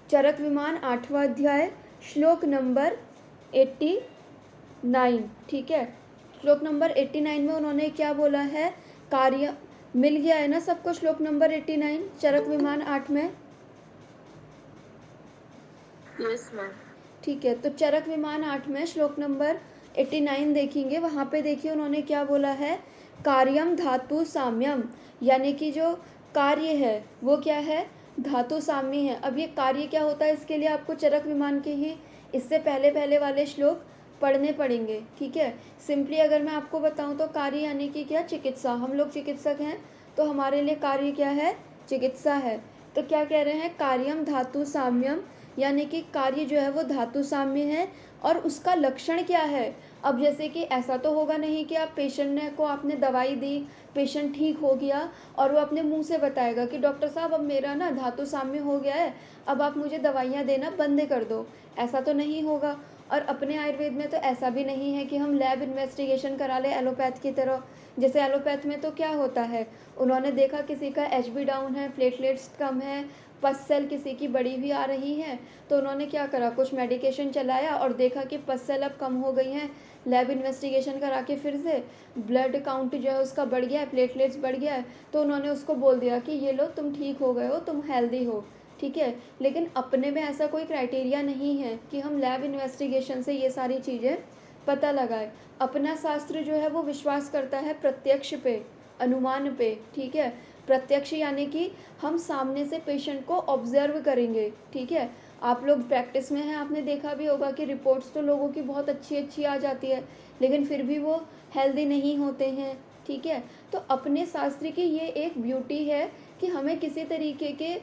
चरक विमान 8वां अध्याय श्लोक नंबर 89, ठीक है। श्लोक नंबर 89 में उन्होंने क्या बोला है, कार्य मिल गया है ना सबको, श्लोक नंबर 89 चरक विमान 8 में। Yes ma'am. ठीक है, तो चरक विमान 8 में श्लोक नंबर 89 देखेंगे, वहाँ पे देखिए उन्होंने क्या बोला है, कार्यम धातु साम्यम, यानी कि जो कार्य है वो क्या है, धातु साम्य है। अब ये कार्य क्या होता है, इसके लिए आपको चरक विमान के ही इससे पहले वाले श्लोक पढ़ने पड़ेंगे, ठीक है। सिंपली अगर मैं आपको बताऊं तो कार्य यानी कि क्या, चिकित्सा। हम लोग चिकित्सक हैं तो हमारे लिए कार्य क्या है, चिकित्सा है। तो क्या कह रहे हैं, कार्यम धातु साम्यम, यानी कि कार्य जो है वो धातु साम्य है। और उसका लक्षण क्या है, अब जैसे कि ऐसा तो होगा नहीं कि आप पेशेंट को आपने दवाई दी, पेशेंट ठीक हो गया और वो अपने मुंह से बताएगा कि डॉक्टर साहब अब मेरा ना धातु साम्य हो गया है, अब आप मुझे दवाइयाँ देना बंद कर दो, ऐसा तो नहीं होगा। और अपने आयुर्वेद में तो ऐसा भी नहीं है कि हम लैब इन्वेस्टिगेशन करा लें एलोपैथ की तरह। जैसे एलोपैथ में तो क्या होता है, उन्होंने देखा किसी का एचबी डाउन है, प्लेटलेट्स कम है, पस सेल किसी की बड़ी भी आ रही है, तो उन्होंने क्या करा, कुछ मेडिकेशन चलाया और देखा कि पस सेल अब कम हो गई हैं, लैब इन्वेस्टिगेशन करा के फिर से ब्लड काउंट जो है उसका बढ़ गया है, प्लेटलेट्स बढ़ गया है, तो उन्होंने उसको बोल दिया कि ये लो तुम ठीक हो गए हो, तुम हेल्दी हो, ठीक है। लेकिन अपने में ऐसा कोई क्राइटेरिया नहीं है कि हम लैब इन्वेस्टिगेशन से ये सारी चीज़ें पता लगाए। अपना शास्त्र जो है वो विश्वास करता है प्रत्यक्ष पे, अनुमान पे, ठीक है। प्रत्यक्ष यानी कि हम सामने से पेशेंट को ऑब्जर्व करेंगे, ठीक है। आप लोग प्रैक्टिस में हैं, आपने देखा भी होगा कि रिपोर्ट्स तो लोगों की बहुत अच्छी आ जाती है, लेकिन फिर भी वो हेल्दी नहीं होते हैं, ठीक है। तो अपने शास्त्र की ये एक ब्यूटी है कि हमें किसी तरीके के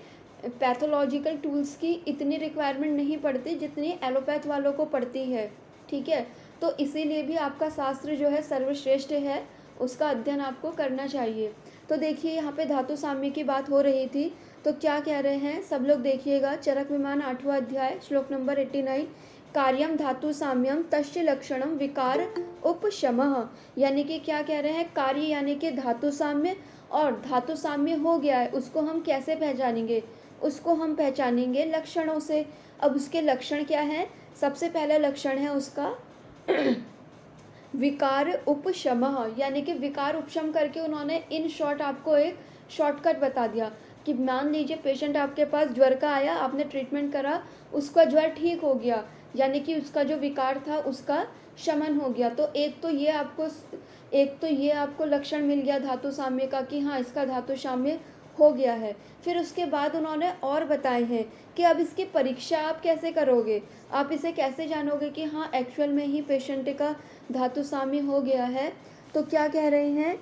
पैथोलॉजिकल टूल्स की इतनी रिक्वायरमेंट नहीं पड़ती जितनी एलोपैथ वालों को पड़ती है, ठीक है। तो इसीलिए भी आपका शास्त्र जो है सर्वश्रेष्ठ है, उसका अध्ययन आपको करना चाहिए। तो देखिए यहाँ पे धातु साम्य की बात हो रही थी, तो क्या कह रहे हैं सब लोग देखिएगा, चरक विमान 8वां अध्याय श्लोक नंबर 89, कार्यम धातु साम्यम तस्य लक्षणम विकार उपशमः, यानी कि क्या कह रहे हैं, कार्य यानी कि धातु साम्य, और धातु साम्य हो गया है उसको हम कैसे पहचानेंगे, उसको हम पहचानेंगे लक्षणों से। अब उसके लक्षण क्या हैं, सबसे पहला लक्षण है उसका विकार उपशमः, यानी कि विकार उपशम करके उन्होंने इन शॉर्ट आपको एक शॉर्टकट बता दिया कि मान लीजिए पेशेंट आपके पास ज्वर का आया, आपने ट्रीटमेंट करा, उसका ज्वर ठीक हो गया, यानी कि उसका जो विकार था उसका शमन हो गया। तो एक तो ये आपको लक्षण मिल गया धातु साम्य का कि हाँ इसका धातु साम्य हो गया है। फिर उसके बाद उन्होंने और बताए हैं कि अब इसकी परीक्षा आप कैसे करोगे, आप इसे कैसे जानोगे कि हाँ एक्चुअल में ही पेशेंट का धातु साम्य हो गया है। तो क्या कह रहे हैं,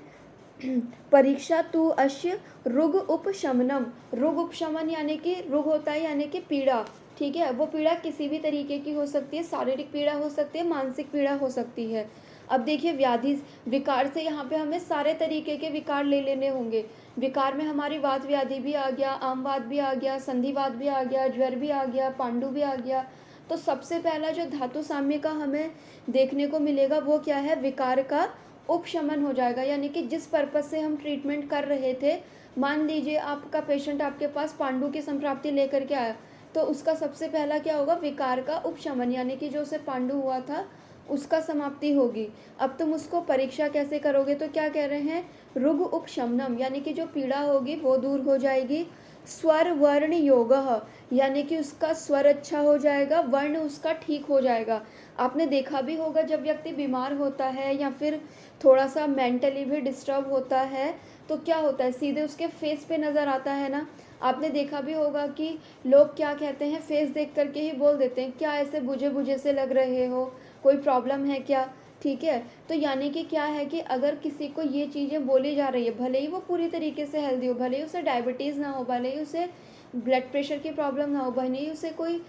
परीक्षा तु अश्य रुग उपशमनम। रुग उपशमन यानी कि रुग होता है यानी कि पीड़ा, ठीक है। वो पीड़ा किसी भी तरीके की हो सकती है, शारीरिक पीड़ा हो सकती है, मानसिक पीड़ा हो सकती है। अब देखिए व्याधि विकार से यहाँ पे हमें सारे तरीके के विकार ले लेने होंगे। विकार में हमारी वात व्याधि भी आ गया, आमवात भी आ गया, संधिवात भी आ गया, ज्वर भी आ गया, पांडु भी आ गया। तो सबसे पहला जो धातु साम्य का हमें देखने को मिलेगा वो क्या है, विकार का उपशमन हो जाएगा। यानी कि जिस पर्पज से हम ट्रीटमेंट कर रहे थे, मान लीजिए आपका पेशेंट आपके पास पांडु की संप्राप्ति लेकर के आया, तो उसका सबसे पहला क्या होगा, विकार का उपशमन, यानी कि जो उसे पांडु हुआ था उसका समाप्ति होगी। अब तुम उसको परीक्षा कैसे करोगे, तो क्या कह रहे हैं, रुग उपशमनम, यानी कि जो पीड़ा होगी वो दूर हो जाएगी। स्वर वर्ण योगः, यानी कि उसका स्वर अच्छा हो जाएगा, वर्ण उसका ठीक हो जाएगा। आपने देखा भी होगा जब व्यक्ति बीमार होता है या फिर थोड़ा सा मेंटली भी डिस्टर्ब होता है तो क्या होता है, सीधे उसके फेस पे नज़र आता है ना। आपने देखा भी होगा कि लोग क्या कहते हैं, फेस देख करके ही बोल देते हैं, क्या ऐसे बुझे बुझे से लग रहे हो, कोई प्रॉब्लम है क्या, ठीक है। तो यानी कि क्या है कि अगर किसी को ये चीज़ें बोली जा रही है, भले ही वो पूरी तरीके से हेल्दी हो, भले ही उसे डायबिटीज़ ना हो, भले ही उसे ब्लड प्रेशर की प्रॉब्लम ना हो, भले ही उसे कोई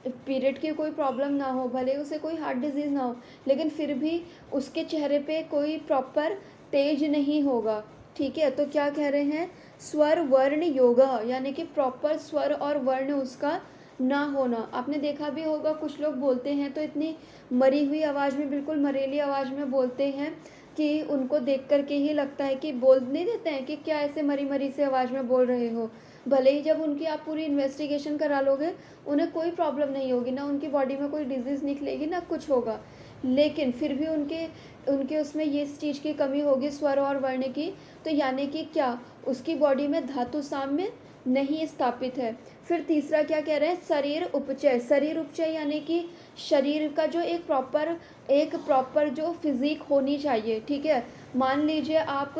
पीरियड की कोई प्रॉब्लम ना हो, भले उसे कोई हार्ट डिजीज़ ना हो, लेकिन फिर भी उसके चेहरे पे कोई प्रॉपर तेज नहीं होगा, ठीक है। तो क्या कह रहे हैं, स्वर वर्ण योगः, यानी कि प्रॉपर स्वर और वर्ण उसका ना होना। आपने देखा भी होगा कुछ लोग बोलते हैं तो इतनी मरी हुई आवाज़ में, बिल्कुल मरेली आवाज़ में बोलते हैं कि उनको देख कर के ही लगता है कि बोल नहीं देते हैं कि क्या ऐसे मरी मरी से आवाज़ में बोल रहे हो। भले ही जब उनकी आप पूरी इन्वेस्टिगेशन करा लोगे उन्हें कोई प्रॉब्लम नहीं होगी, ना उनकी बॉडी में कोई डिजीज़ निकलेगी ना कुछ होगा, लेकिन फिर भी उनके उनके उसमें ये इस चीज़ की कमी होगी, स्वर और वर्ण की। तो यानी कि क्या, उसकी बॉडी में धातु साम्य नहीं स्थापित है। फिर तीसरा क्या कह रहे हैं, शरीर उपचय। शरीर उपचय यानी कि शरीर का जो एक प्रॉपर जो फिजिक होनी चाहिए, ठीक है। मान लीजिए आप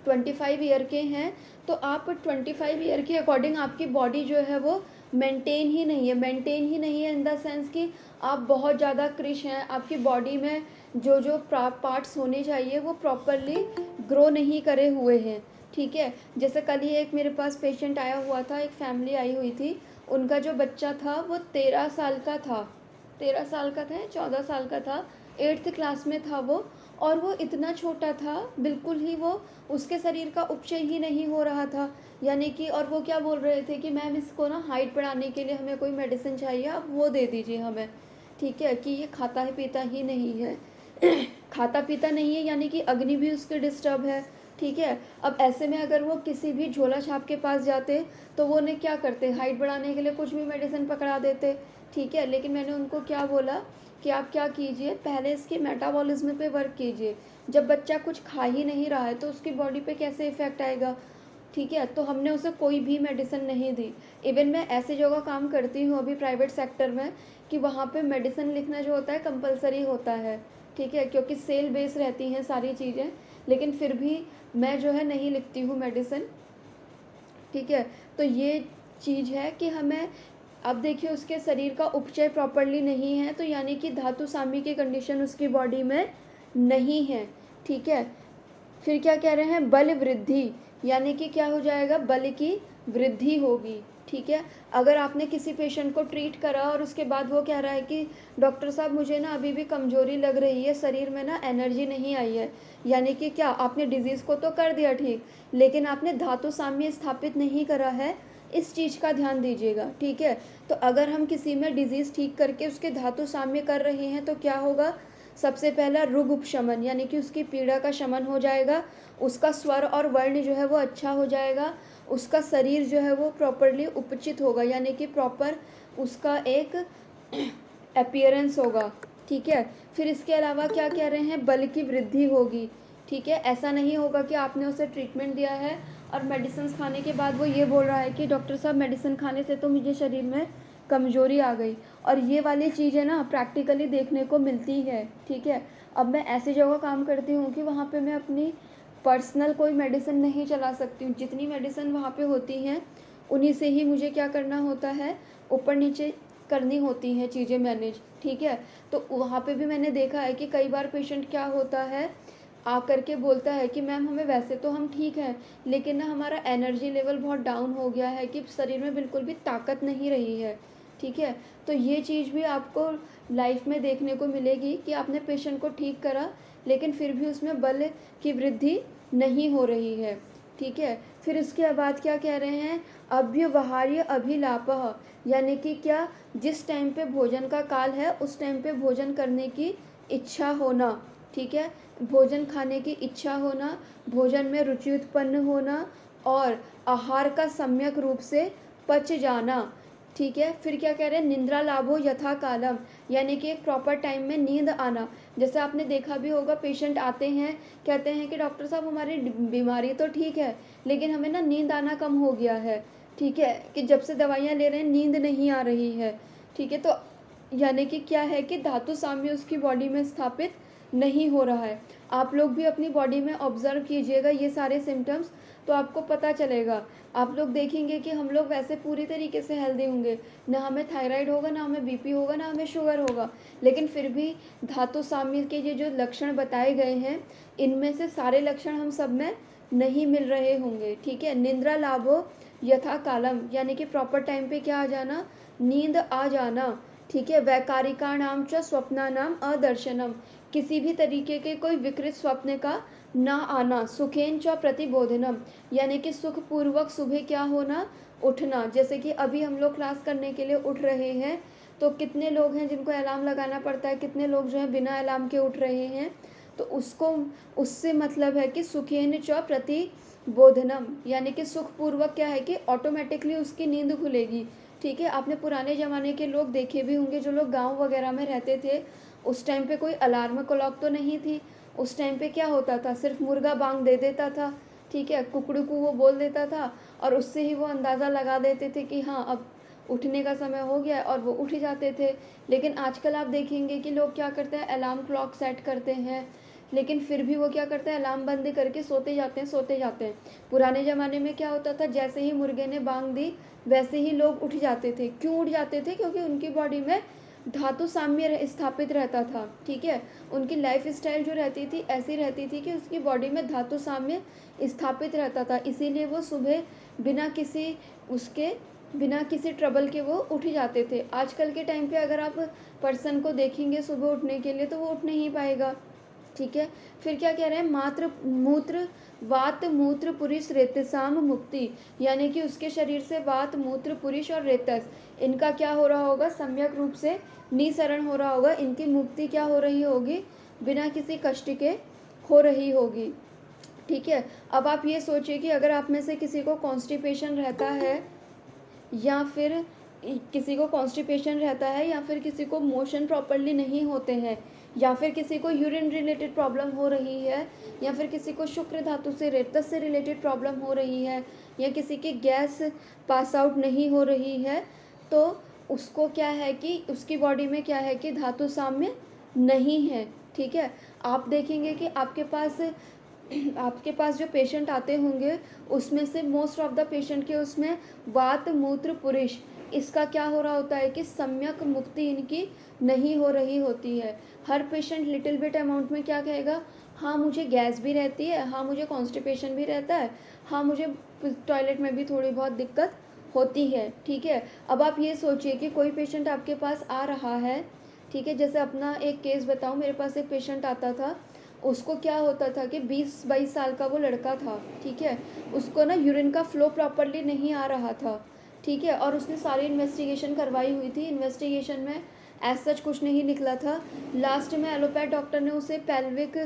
25 ईयर के हैं तो आप 25 ईयर के अकॉर्डिंग आपकी बॉडी जो है वो मेंटेन ही नहीं है इन द सेंस कि आप बहुत ज़्यादा क्रिश हैं, आपकी बॉडी में जो जो पार्ट्स होने चाहिए वो प्रॉपरली ग्रो नहीं करे हुए हैं, ठीक है। जैसे कल ही एक मेरे पास पेशेंट आया हुआ था, एक फैमिली आई हुई थी, उनका जो बच्चा था वो 13 साल का था, 13 साल का था या 14 साल का था, 8th क्लास में था वो, और वो इतना छोटा था, बिल्कुल ही वो उसके शरीर का उपचय ही नहीं हो रहा था। यानी कि और वो क्या बोल रहे थे कि मैम इसको ना हाइट बढ़ाने के लिए हमें कोई मेडिसिन चाहिए, आप वो दे दीजिए हमें, ठीक है। कि ये खाता है पीता ही नहीं है खाता पीता नहीं है यानी कि अग्नि भी उसके डिस्टर्ब है, ठीक है। अब ऐसे में अगर वो किसी भी झोला छाप के पास जाते तो वो उन्हें क्या करते, हाइट बढ़ाने के लिए कुछ भी मेडिसिन पकड़ा देते, ठीक है। लेकिन मैंने उनको क्या बोला कि आप क्या कीजिए, पहले इसके मेटाबॉलिज्म पे वर्क कीजिए। जब बच्चा कुछ खा ही नहीं रहा है तो उसकी बॉडी पे कैसे इफ़ेक्ट आएगा, ठीक है। तो हमने उसे कोई भी मेडिसिन नहीं दी। इवन मैं ऐसी जगह काम करती हूँ अभी प्राइवेट सेक्टर में कि वहाँ पे मेडिसिन लिखना जो होता है कंपलसरी होता है, ठीक है, क्योंकि सेल बेस रहती हैं सारी चीज़ें, लेकिन फिर भी मैं जो है नहीं लिखती हूँ मेडिसिन, ठीक है। तो ये चीज़ है कि हमें, अब देखिए उसके शरीर का उपचय प्रॉपरली नहीं है तो यानी कि धातु साम्य की कंडीशन उसकी बॉडी में नहीं है, ठीक है। फिर क्या कह रहे हैं, बल वृद्धि, यानी कि क्या हो जाएगा, बल की वृद्धि होगी, ठीक है। अगर आपने किसी पेशेंट को ट्रीट करा और उसके बाद वो कह रहा है कि डॉक्टर साहब मुझे ना अभी भी कमज़ोरी लग रही है, शरीर में ना एनर्जी नहीं आई है, यानी कि क्या, आपने डिज़ीज़ को तो कर दिया ठीक, लेकिन आपने धातु साम्य स्थापित नहीं करा है, इस चीज़ का ध्यान दीजिएगा, ठीक है। तो अगर हम किसी में डिज़ीज़ ठीक करके उसके धातु साम्य कर रहे हैं तो क्या होगा, सबसे पहला रुग उपशमन, यानी कि उसकी पीड़ा का शमन हो जाएगा, उसका स्वर और वर्ण जो है वो अच्छा हो जाएगा, उसका शरीर जो है वो प्रॉपरली उपचित होगा, यानी कि प्रॉपर उसका एक अपीयरेंस होगा, ठीक है। फिर इसके अलावा क्या कह रहे हैं, बल की वृद्धि होगी, ठीक है। ऐसा नहीं होगा कि आपने उसे ट्रीटमेंट दिया है और मेडिसिन खाने के बाद वो ये बोल रहा है कि डॉक्टर साहब मेडिसिन खाने से तो मुझे शरीर में कमज़ोरी आ गई, और ये वाली चीज़ें ना प्रैक्टिकली देखने को मिलती है, ठीक है। अब मैं ऐसी जगह काम करती हूँ कि वहाँ पे मैं अपनी पर्सनल कोई मेडिसिन नहीं चला सकती हूँ। जितनी मेडिसिन वहाँ पे होती हैं उन्हीं से ही मुझे क्या करना होता है, ऊपर नीचे करनी होती हैं चीज़ें मैनेज, ठीक है। तो वहाँ पे भी मैंने देखा है कि कई बार पेशेंट क्या होता है, आकर के बोलता है कि मैम हमें वैसे तो हम ठीक हैं, लेकिन ना हमारा एनर्जी लेवल बहुत डाउन हो गया है, कि शरीर में बिल्कुल भी ताकत नहीं रही है, ठीक है। तो ये चीज़ भी आपको लाइफ में देखने को मिलेगी कि आपने पेशेंट को ठीक करा, लेकिन फिर भी उसमें बल की वृद्धि नहीं हो रही है, ठीक है। फिर इसके बाद क्या कह रहे हैं, अव्यवहार्य अभिलापः, यानी कि क्या, जिस टाइम पे भोजन का काल है उस टाइम पे भोजन करने की इच्छा होना, ठीक है। भोजन खाने की इच्छा होना, भोजन में रुचि उत्पन्न होना और आहार का सम्यक रूप से पच जाना, ठीक है। फिर क्या कह रहे हैं, निद्रा लाभो यथा कालम, यानी कि एक प्रॉपर टाइम में नींद आना। जैसे आपने देखा भी होगा, पेशेंट आते हैं, कहते हैं कि डॉक्टर साहब हमारी बीमारी तो ठीक है, लेकिन हमें ना नींद आना कम हो गया है, ठीक है, कि जब से दवाइयाँ ले रहे हैं नींद नहीं आ रही है, ठीक है। तो यानी कि क्या है कि धातु साम्य उसकी बॉडी में स्थापित नहीं हो रहा है। आप लोग भी अपनी बॉडी में ऑब्जर्व कीजिएगा ये सारे सिम्टम्स, तो आपको पता चलेगा। आप लोग देखेंगे कि हम लोग वैसे पूरी तरीके से हेल्दी होंगे, ना हमें थायराइड होगा, ना हमें बीपी होगा, ना हमें शुगर होगा, लेकिन फिर भी धातु साम्य के ये जो लक्षण बताए गए हैं, इनमें से सारे लक्षण हम सब में नहीं मिल रहे होंगे, ठीक है। निद्रा लाभो यथा कालम, यानी कि प्रॉपर टाइम पे क्या आ जाना, नींद आ जाना, ठीक है। वैकारिकाणाम च स्वप्नानाम अदर्शनम, किसी भी तरीके के कोई विकृत स्वप्न का ना आना। सुखेन च प्रतिबोधनम, यानी कि सुखपूर्वक सुबह क्या होना, उठना। जैसे कि अभी हम लोग क्लास करने के लिए उठ रहे हैं, तो कितने लोग हैं जिनको अलार्म लगाना पड़ता है, कितने लोग जो है बिना अलार्म के उठ रहे हैं। तो उससे मतलब है कि सुखेन च प्रतिबोधनम, यानी कि सुखपूर्वक क्या है कि ऑटोमेटिकली उसकी नींद खुलेगी, ठीक है। आपने पुराने ज़माने के लोग देखे भी होंगे, जो लोग गांव वगैरह में रहते थे, उस टाइम पे कोई अलार्म क्लॉक तो नहीं थी। उस टाइम पे क्या होता था, सिर्फ मुर्गा बांग दे देता था, ठीक है, कुकड़ू को वो बोल देता था, और उससे ही वो अंदाज़ा लगा देते थे कि हाँ अब उठने का समय हो गया है, और वो उठ जाते थे। लेकिन आजकल आप देखेंगे कि लोग क्या करते हैं, अलार्म क्लॉक सेट करते हैं, लेकिन फिर भी वो क्या करते हैं, अलार्म बंद करके सोते जाते हैं, सोते जाते हैं। पुराने ज़माने में क्या होता था, जैसे ही मुर्गे ने बांग दी वैसे ही लोग उठ जाते थे। क्यों उठ जाते थे, क्योंकि उनकी बॉडी में धातु साम्य स्थापित रहता था, ठीक है। उनकी लाइफ स्टाइल जो रहती थी ऐसी रहती थी कि उसकी बॉडी में धातु साम्य स्थापित रहता था, इसीलिए वो सुबह बिना किसी ट्रबल के वो उठ जाते थे। आजकल के टाइम पे अगर आप पर्सन को देखेंगे सुबह उठने के लिए, तो वो उठ नहीं पाएगा, ठीक है। फिर क्या कह रहे हैं, मात्र मूत्र वात मूत्र पुरुष रेतसाम मुक्ति, यानी कि उसके शरीर से वात मूत्र पुरुष और रेतस, इनका क्या हो रहा होगा, सम्यक रूप से निसरण हो रहा होगा। इनकी मुक्ति क्या हो रही होगी, बिना किसी कष्ट के हो रही होगी, ठीक है। अब आप ये सोचिए कि अगर आप में से किसी को कॉन्स्टिपेशन रहता है, या फिर या फिर किसी को मोशन प्रॉपरली नहीं होते हैं, या फिर किसी को यूरिन रिलेटेड प्रॉब्लम हो रही है, या फिर किसी को शुक्र धातु से रेतस से रिलेटेड प्रॉब्लम हो रही है, या किसी की गैस पास आउट नहीं हो रही है, तो उसको क्या है कि उसकी बॉडी में क्या है कि धातु साम्य नहीं है, ठीक है। आप देखेंगे कि आपके पास जो पेशेंट आते होंगे, उसमें से मोस्ट ऑफ द पेशेंट के उसमें वात मूत्र पुरुष, इसका क्या हो रहा होता है कि सम्यक मुक्ति इनकी नहीं हो रही होती है। हर पेशेंट लिटिल बिट अमाउंट में क्या कहेगा, हाँ मुझे गैस भी रहती है, हाँ मुझे कॉन्स्टिपेशन भी रहता है, हाँ मुझे टॉयलेट में भी थोड़ी बहुत दिक्कत होती है, ठीक है। अब आप ये सोचिए कि कोई पेशेंट आपके पास आ रहा है, ठीक है। जैसे अपना एक केस बताऊँ, मेरे पास एक पेशेंट आता था, उसको क्या होता था कि 20-22 साल का वो लड़का था, ठीक है। उसको ना यूरिन का फ्लो प्रॉपरली नहीं आ रहा था, ठीक है, और उसने सारी इन्वेस्टिगेशन करवाई हुई थी। इन्वेस्टिगेशन में एज सच कुछ नहीं निकला था। लास्ट में एलोपैथ डॉक्टर ने उसे पेल्विक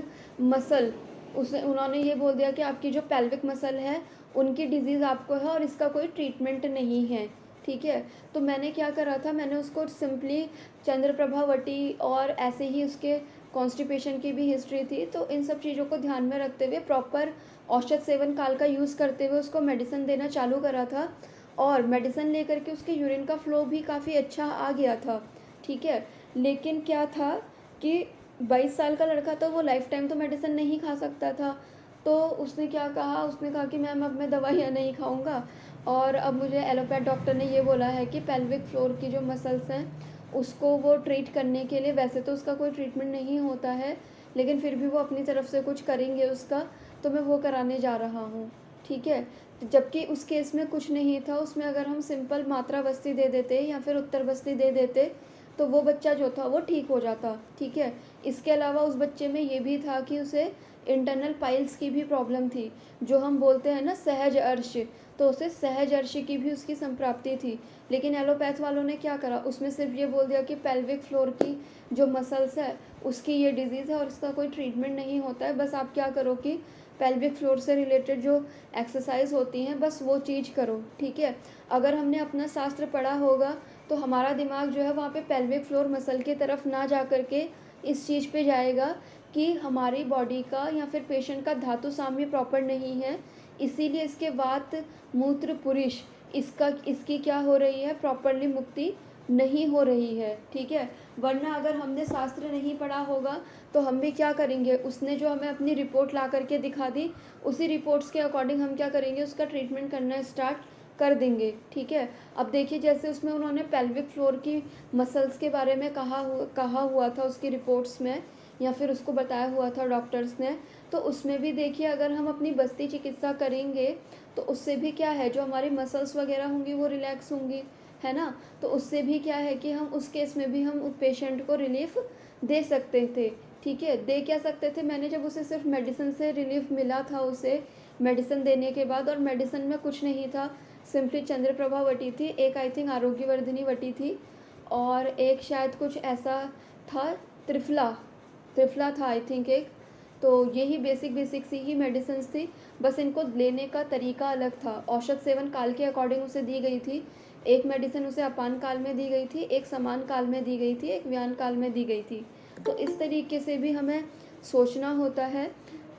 मसल, उन्होंने ये बोल दिया कि आपकी जो पेल्विक मसल है उनकी डिजीज़ आपको है और इसका कोई ट्रीटमेंट नहीं है, ठीक है। तो मैंने क्या करा था, मैंने उसको सिंपली चंद्रप्रभावटी और ऐसे ही उसके कॉन्स्टिपेशन की भी हिस्ट्री थी, तो इन सब चीज़ों को ध्यान में रखते हुए प्रॉपर औषध सेवन काल का यूज़ करते हुए उसको मेडिसिन देना चालू करा था, और मेडिसिन लेकर के उसके यूरिन का फ्लो भी काफ़ी अच्छा आ गया था, ठीक है। लेकिन क्या था कि 22 साल का लड़का था, वो लाइफ टाइम तो मेडिसिन नहीं खा सकता था, तो उसने क्या कहा, उसने कहा कि मैम अब मैं दवाइयाँ नहीं खाऊँगा, और अब मुझे एलोपैथ डॉक्टर ने ये बोला है कि पेल्विक फ्लोर की जो मसल्स हैं उसको वो ट्रीट करने के लिए, वैसे तो उसका कोई ट्रीटमेंट नहीं होता है, लेकिन फिर भी वो अपनी तरफ से कुछ करेंगे उसका, तो मैं वो कराने जा रहा हूँ, ठीक है। जबकि उस केस में कुछ नहीं था, उसमें अगर हम सिंपल मात्रा बस्ती दे देते या फिर उत्तर बस्ती दे देते तो वो बच्चा जो था वो ठीक हो जाता, ठीक है। इसके अलावा उस बच्चे में ये भी था कि उसे इंटरनल पाइल्स की भी प्रॉब्लम थी, जो हम बोलते हैं ना सहज अर्श, तो उसे सहज अर्श की भी उसकी संप्राप्ति थी। लेकिन एलोपैथ वालों ने क्या करा, उसमें सिर्फ ये बोल दिया कि पेल्विक फ्लोर की जो मसल्स है उसकी ये डिजीज़ है और इसका कोई ट्रीटमेंट नहीं होता है, बस आप क्या करो कि पेल्विक फ्लोर से रिलेटेड जो एक्सरसाइज होती हैं बस वो चीज़ करो, ठीक है। अगर हमने अपना शास्त्र पढ़ा होगा तो हमारा दिमाग जो है वहाँ पे पेल्विक फ्लोर मसल की तरफ ना जा कर के इस चीज़ पे जाएगा कि हमारी बॉडी का या फिर पेशेंट का धातु साम्य प्रॉपर नहीं है, इसीलिए इसके वात मूत्र पुरुष इसकी क्या हो रही है, प्रॉपरली मुक्ति नहीं हो रही है, ठीक है। वरना अगर हमने शास्त्र नहीं पढ़ा होगा तो हम भी क्या करेंगे, उसने जो हमें अपनी रिपोर्ट ला करके दिखा दी उसी रिपोर्ट्स के अकॉर्डिंग हम क्या करेंगे, उसका ट्रीटमेंट करना स्टार्ट कर देंगे, ठीक है। अब देखिए जैसे उसमें उन्होंने पेल्विक फ्लोर की मसल्स के बारे में कहा हुआ था उसकी रिपोर्ट्स में, या फिर उसको बताया हुआ था डॉक्टर्स ने, तो उसमें भी देखिए अगर हम अपनी बस्ती चिकित्सा करेंगे तो उससे भी क्या है, जो हमारी मसल्स वगैरह होंगी वो रिलैक्स होंगी, है ना। तो उससे भी क्या है कि हम उस केस में भी हम उस पेशेंट को रिलीफ दे सकते थे, ठीक है। दे क्या सकते थे, मैंने जब उसे सिर्फ मेडिसिन से रिलीफ मिला था, उसे मेडिसिन देने के बाद, और मेडिसिन में कुछ नहीं था, सिंपली चंद्रप्रभा वटी थी, एक आई थिंक आरोग्यवर्धिनी वटी थी, और एक शायद कुछ ऐसा था, त्रिफला त्रिफला था आई थिंक एक। तो यही बेसिक सी ही मेडिसिन थी, बस इनको लेने का तरीका अलग था, औषध सेवन काल के अकॉर्डिंग उसे दी गई थी। एक मेडिसिन उसे अपान काल में दी गई थी, एक समान काल में दी गई थी, एक व्यान काल में दी गई थी। तो इस तरीके से भी हमें सोचना होता है,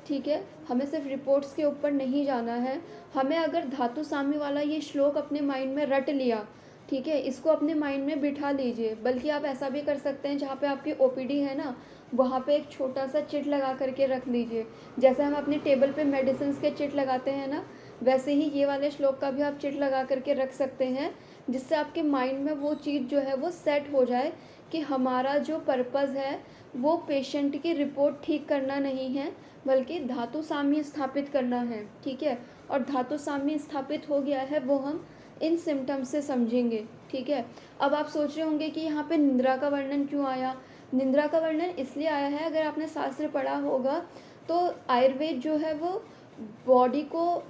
ठीक है। हमें सिर्फ रिपोर्ट्स के ऊपर नहीं जाना है, हमें अगर धातु साम्य वाला ये श्लोक अपने माइंड में रट लिया, ठीक है, इसको अपने माइंड में बिठा लीजिए। बल्कि आप ऐसा भी कर सकते हैं, जहाँ पे आपकी ओपीडी है ना, वहाँ पे एक छोटा सा चिट लगा करके रख लीजिए, जैसे हम अपनी टेबल पे मेडिसिन के चिट लगाते हैं ना, वैसे ही ये वाले श्लोक का भी आप चिट लगा करके रख सकते हैं, जिससे आपके माइंड में वो चीज़ जो है वो सेट हो जाए कि हमारा जो पर्पज़ है वो पेशेंट की रिपोर्ट ठीक करना नहीं है, बल्कि धातु साम्य स्थापित करना है, ठीक है। और धातु साम्य स्थापित हो गया है वो हम इन सिम्टम्स से समझेंगे, ठीक है। अब आप सोच रहे होंगे कि यहाँ पे निंद्रा का वर्णन क्यों आया। निंद्रा का वर्णन इसलिए आया है, अगर आपने शास्त्र पढ़ा होगा तो आयुर्वेद जो है वो बॉडी को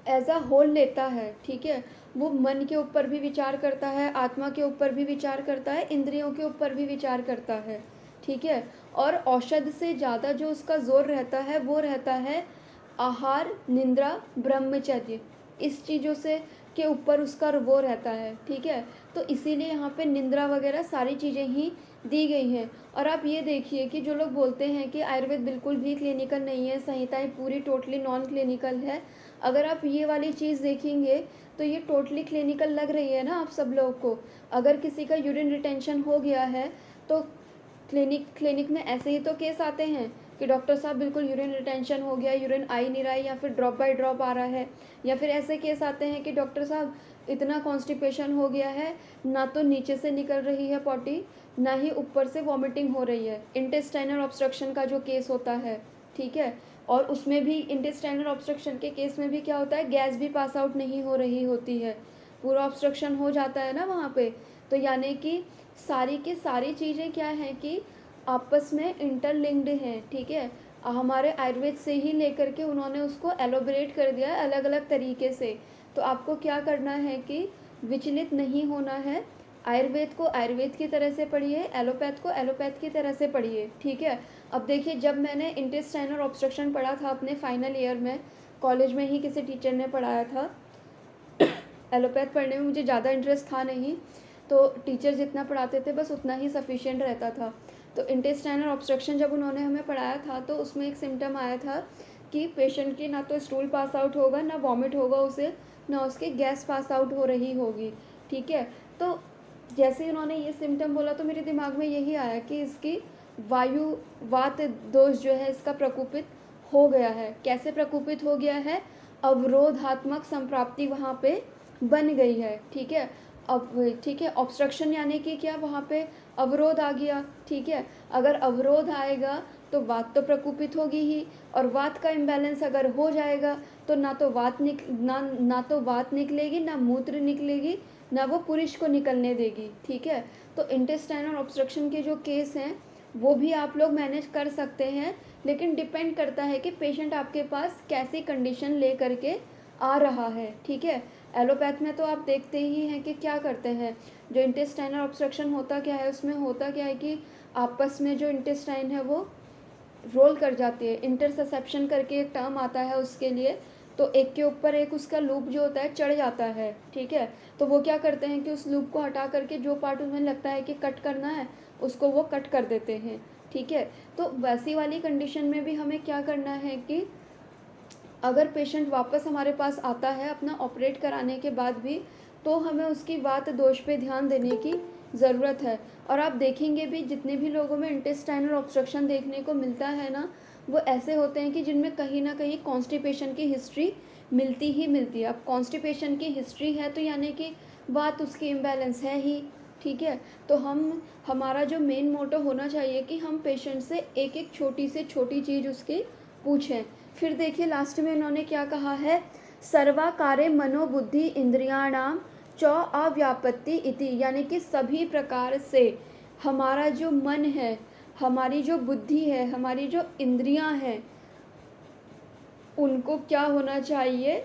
एज अ होल लेता है, ठीक है। वो मन के ऊपर भी विचार करता है, आत्मा के ऊपर भी विचार करता है, इंद्रियों के ऊपर भी विचार करता है, ठीक है। और औषध से ज़्यादा जो उसका जोर रहता है वो रहता है आहार, निंद्रा, ब्रह्मचर्य, इस चीज़ों से के ऊपर उसका वो रहता है, ठीक है। तो इसीलिए यहाँ पे निंद्रा वगैरह सारी चीज़ें ही दी गई हैं। और आप ये देखिए कि जो लोग बोलते हैं कि आयुर्वेद बिल्कुल भी क्लिनिकल नहीं है, संहिताएं पूरी टोटली नॉन क्लिनिकल है, अगर आप ये वाली चीज़ देखेंगे तो ये टोटली क्लिनिकल लग रही है ना आप सब लोगों को। अगर किसी का यूरिन रिटेंशन हो गया है तो क्लिनिक में ऐसे ही तो केस आते हैं कि डॉक्टर साहब बिल्कुल यूरिन रिटेंशन हो गया, यूरिन आ ही नहीं रहा है, या फिर ड्रॉप बाय ड्रॉप आ रहा है, या फिर ऐसे केस आते हैं कि डॉक्टर साहब इतना कॉन्स्टिपेशन हो गया है, ना तो नीचे से निकल रही है पॉटी, ना ही ऊपर से वॉमिटिंग हो रही है, इंटेस्टाइनल ऑब्स्ट्रक्शन का जो केस होता है, ठीक है। और उसमें भी इंटेस्टाइनल ऑब्स्ट्रक्शन के केस में भी क्या होता है, गैस भी पास आउट नहीं हो रही होती है, पूरा ऑब्स्ट्रक्शन हो जाता है ना वहाँ पे। तो यानी कि सारी की सारी चीज़ें क्या हैं कि आपस में इंटरलिंक्ड हैं, ठीक है। हमारे आयुर्वेद से ही लेकर के उन्होंने उसको एलोबरेट कर दिया है अलग अलग तरीके से। तो आपको क्या करना है कि विचलित नहीं होना है, आयुर्वेद को आयुर्वेद की तरह से पढ़िए, एलोपैथ को एलोपैथ की तरह से पढ़िए, ठीक है। अब देखिए जब मैंने इंटेस्टाइनल ऑब्स्ट्रक्शन पढ़ा था अपने फाइनल ईयर में, कॉलेज में ही किसी टीचर ने पढ़ाया था, एलोपैथ पढ़ने में मुझे ज़्यादा इंटरेस्ट था नहीं, तो टीचर जितना पढ़ाते थे बस उतना ही सफिशिएंट रहता था। तो इंटेस्टाइनल ऑब्स्ट्रक्शन जब उन्होंने हमें पढ़ाया था तो उसमें एक सिम्टम आया था कि पेशेंट की ना तो स्टूल पास आउट होगा, ना वॉमिट होगा उसे, ना उसकी गैस पास आउट हो रही होगी, ठीक है। तो जैसे ही उन्होंने ये सिम्टम बोला तो मेरे दिमाग में यही आया कि इसकी वायु वात दोष जो है इसका प्रकोपित हो गया है। कैसे प्रकोपित हो गया है? अवरोधात्मक संप्राप्ति वहाँ पे बन गई है, ठीक है। अब ठीक है, ऑब्स्ट्रक्शन यानी कि क्या, वहाँ पे अवरोध आ गया, ठीक है। अगर अवरोध आएगा तो वात तो प्रकोपित होगी ही, और वात का इम्बैलेंस अगर हो जाएगा तो ना तो वात निकलेगी, ना मूत्र निकलेगी, ना वो पुरुष को निकलने देगी, ठीक है। तो इंटेस्टाइनल ऑब्स्ट्रक्शन के जो केस हैं वो भी आप लोग मैनेज कर सकते हैं, लेकिन डिपेंड करता है कि पेशेंट आपके पास कैसी कंडीशन ले करके आ रहा है, ठीक है। एलोपैथ में तो आप देखते ही हैं कि क्या करते हैं, जो इंटेस्टाइनल ऑब्स्ट्रक्शन होता क्या है, उसमें होता क्या है कि आपस में जो इंटेस्टाइन है वो रोल कर जाती है। इंटरसेप्शन करके एक टर्म आता है उसके लिए, तो एक के ऊपर एक उसका लूप जो होता है चढ़ जाता है, ठीक है। तो वो क्या करते हैं कि उस लूप को हटा करके जो पार्ट उन्हें लगता है कि कट करना है उसको वो कट कर देते हैं, ठीक है। तो वैसी वाली कंडीशन में भी हमें क्या करना है कि अगर पेशेंट वापस हमारे पास आता है अपना ऑपरेट कराने के बाद भी, तो हमें उसकी वात दोष पे ध्यान देने की ज़रूरत है। और आप देखेंगे भी जितने भी लोगों में इंटेस्टाइनल ऑब्स्ट्रक्शन देखने को मिलता है ना, वो ऐसे होते हैं कि जिनमें कहीं ना कहीं कॉन्स्टिपेशन की हिस्ट्री मिलती ही मिलती है। अब कॉन्स्टिपेशन की हिस्ट्री है तो यानी कि वात उसकी इम्बैलेंस है ही, ठीक है। तो हमारा जो मेन मोटो होना चाहिए कि हम पेशेंट से एक एक छोटी से छोटी चीज़ उसकी पूछें। फिर देखिए लास्ट में इन्होंने क्या कहा है, सर्वाकारे मनोबुद्धि इंद्रियाणाम च अव्यापत्ति इति, यानी कि सभी प्रकार से हमारा जो मन है, हमारी जो बुद्धि है, हमारी जो इंद्रियां हैं, उनको क्या होना चाहिए,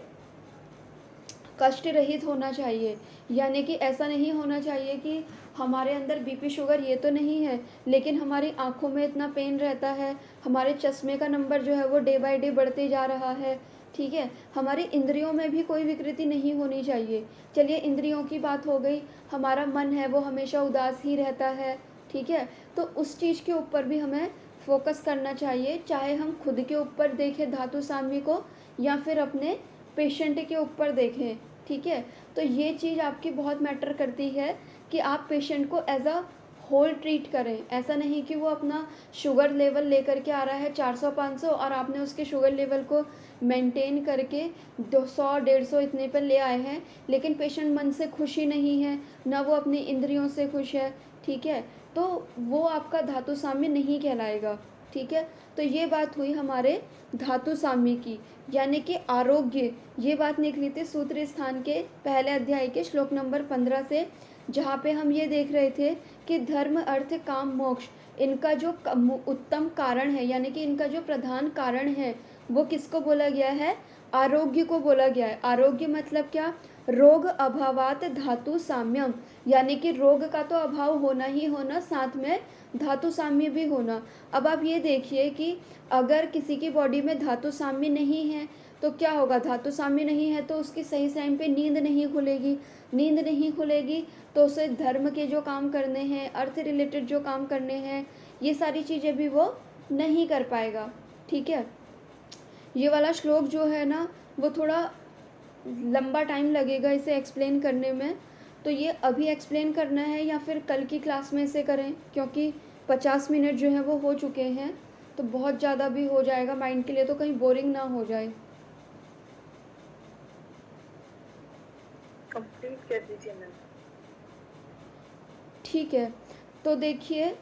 कष्ट रहित होना चाहिए। यानी कि ऐसा नहीं होना चाहिए कि हमारे अंदर बीपी शुगर ये तो नहीं है, लेकिन हमारी आँखों में इतना पेन रहता है, हमारे चश्मे का नंबर जो है वो डे बाय डे बढ़ते जा रहा है, ठीक है। हमारी इंद्रियों में भी कोई विकृति नहीं होनी चाहिए। चलिए इंद्रियों की बात हो गई, हमारा मन है वो हमेशा उदास ही रहता है, ठीक है। तो उस चीज़ के ऊपर भी हमें फोकस करना चाहिए, चाहे हम खुद के ऊपर देखें धातु साम्य को या फिर अपने पेशेंट के ऊपर देखें, ठीक है। तो ये चीज़ आपकी बहुत मैटर करती है कि आप पेशेंट को एज अ होल ट्रीट करें। ऐसा नहीं कि वो अपना शुगर लेवल लेकर के आ रहा है 400-500 और आपने उसके शुगर लेवल को मेंटेन करके 200-150 इतने पर ले आए हैं, लेकिन पेशेंट मन से खुश ही नहीं है, ना वो अपनी इंद्रियों से खुश है, ठीक है। तो वो आपका धातु साम्य नहीं कहलाएगा, ठीक है। तो ये बात हुई हमारे धातु साम्य की, यानी कि आरोग्य। ये बात निकली थी सूत्र स्थान के पहले अध्याय के श्लोक नंबर 15 से, जहाँ पे हम ये देख रहे थे कि धर्म अर्थ काम मोक्ष, इनका जो उत्तम कारण है, यानी कि इनका जो प्रधान कारण है वो किसको बोला गया है, आरोग्य को बोला गया है। आरोग्य मतलब क्या, रोग अभावात धातु साम्यम, यानी कि रोग का तो अभाव होना ही होना, साथ में धातु साम्य भी होना। अब आप ये देखिए कि अगर किसी की बॉडी में धातु साम्य नहीं है तो क्या होगा, धातु साम्य नहीं है तो उसकी सही टाइम पे नींद नहीं खुलेगी, नींद नहीं खुलेगी तो उसे धर्म के जो काम करने हैं, अर्थ रिलेटेड जो काम करने हैं, ये सारी चीज़ें भी वो नहीं कर पाएगा, ठीक है। ये वाला श्लोक जो है ना वो थोड़ा लंबा टाइम लगेगा इसे एक्सप्लेन करने में, तो ये अभी एक्सप्लेन करना है या फिर कल की क्लास में इसे करें, क्योंकि 50 मिनट जो है वो हो चुके हैं, तो बहुत ज़्यादा भी हो जाएगा माइंड के लिए, तो कहीं बोरिंग ना हो जाए। कंप्लीट कर दीजिए मैम। ठीक है, तो देखिए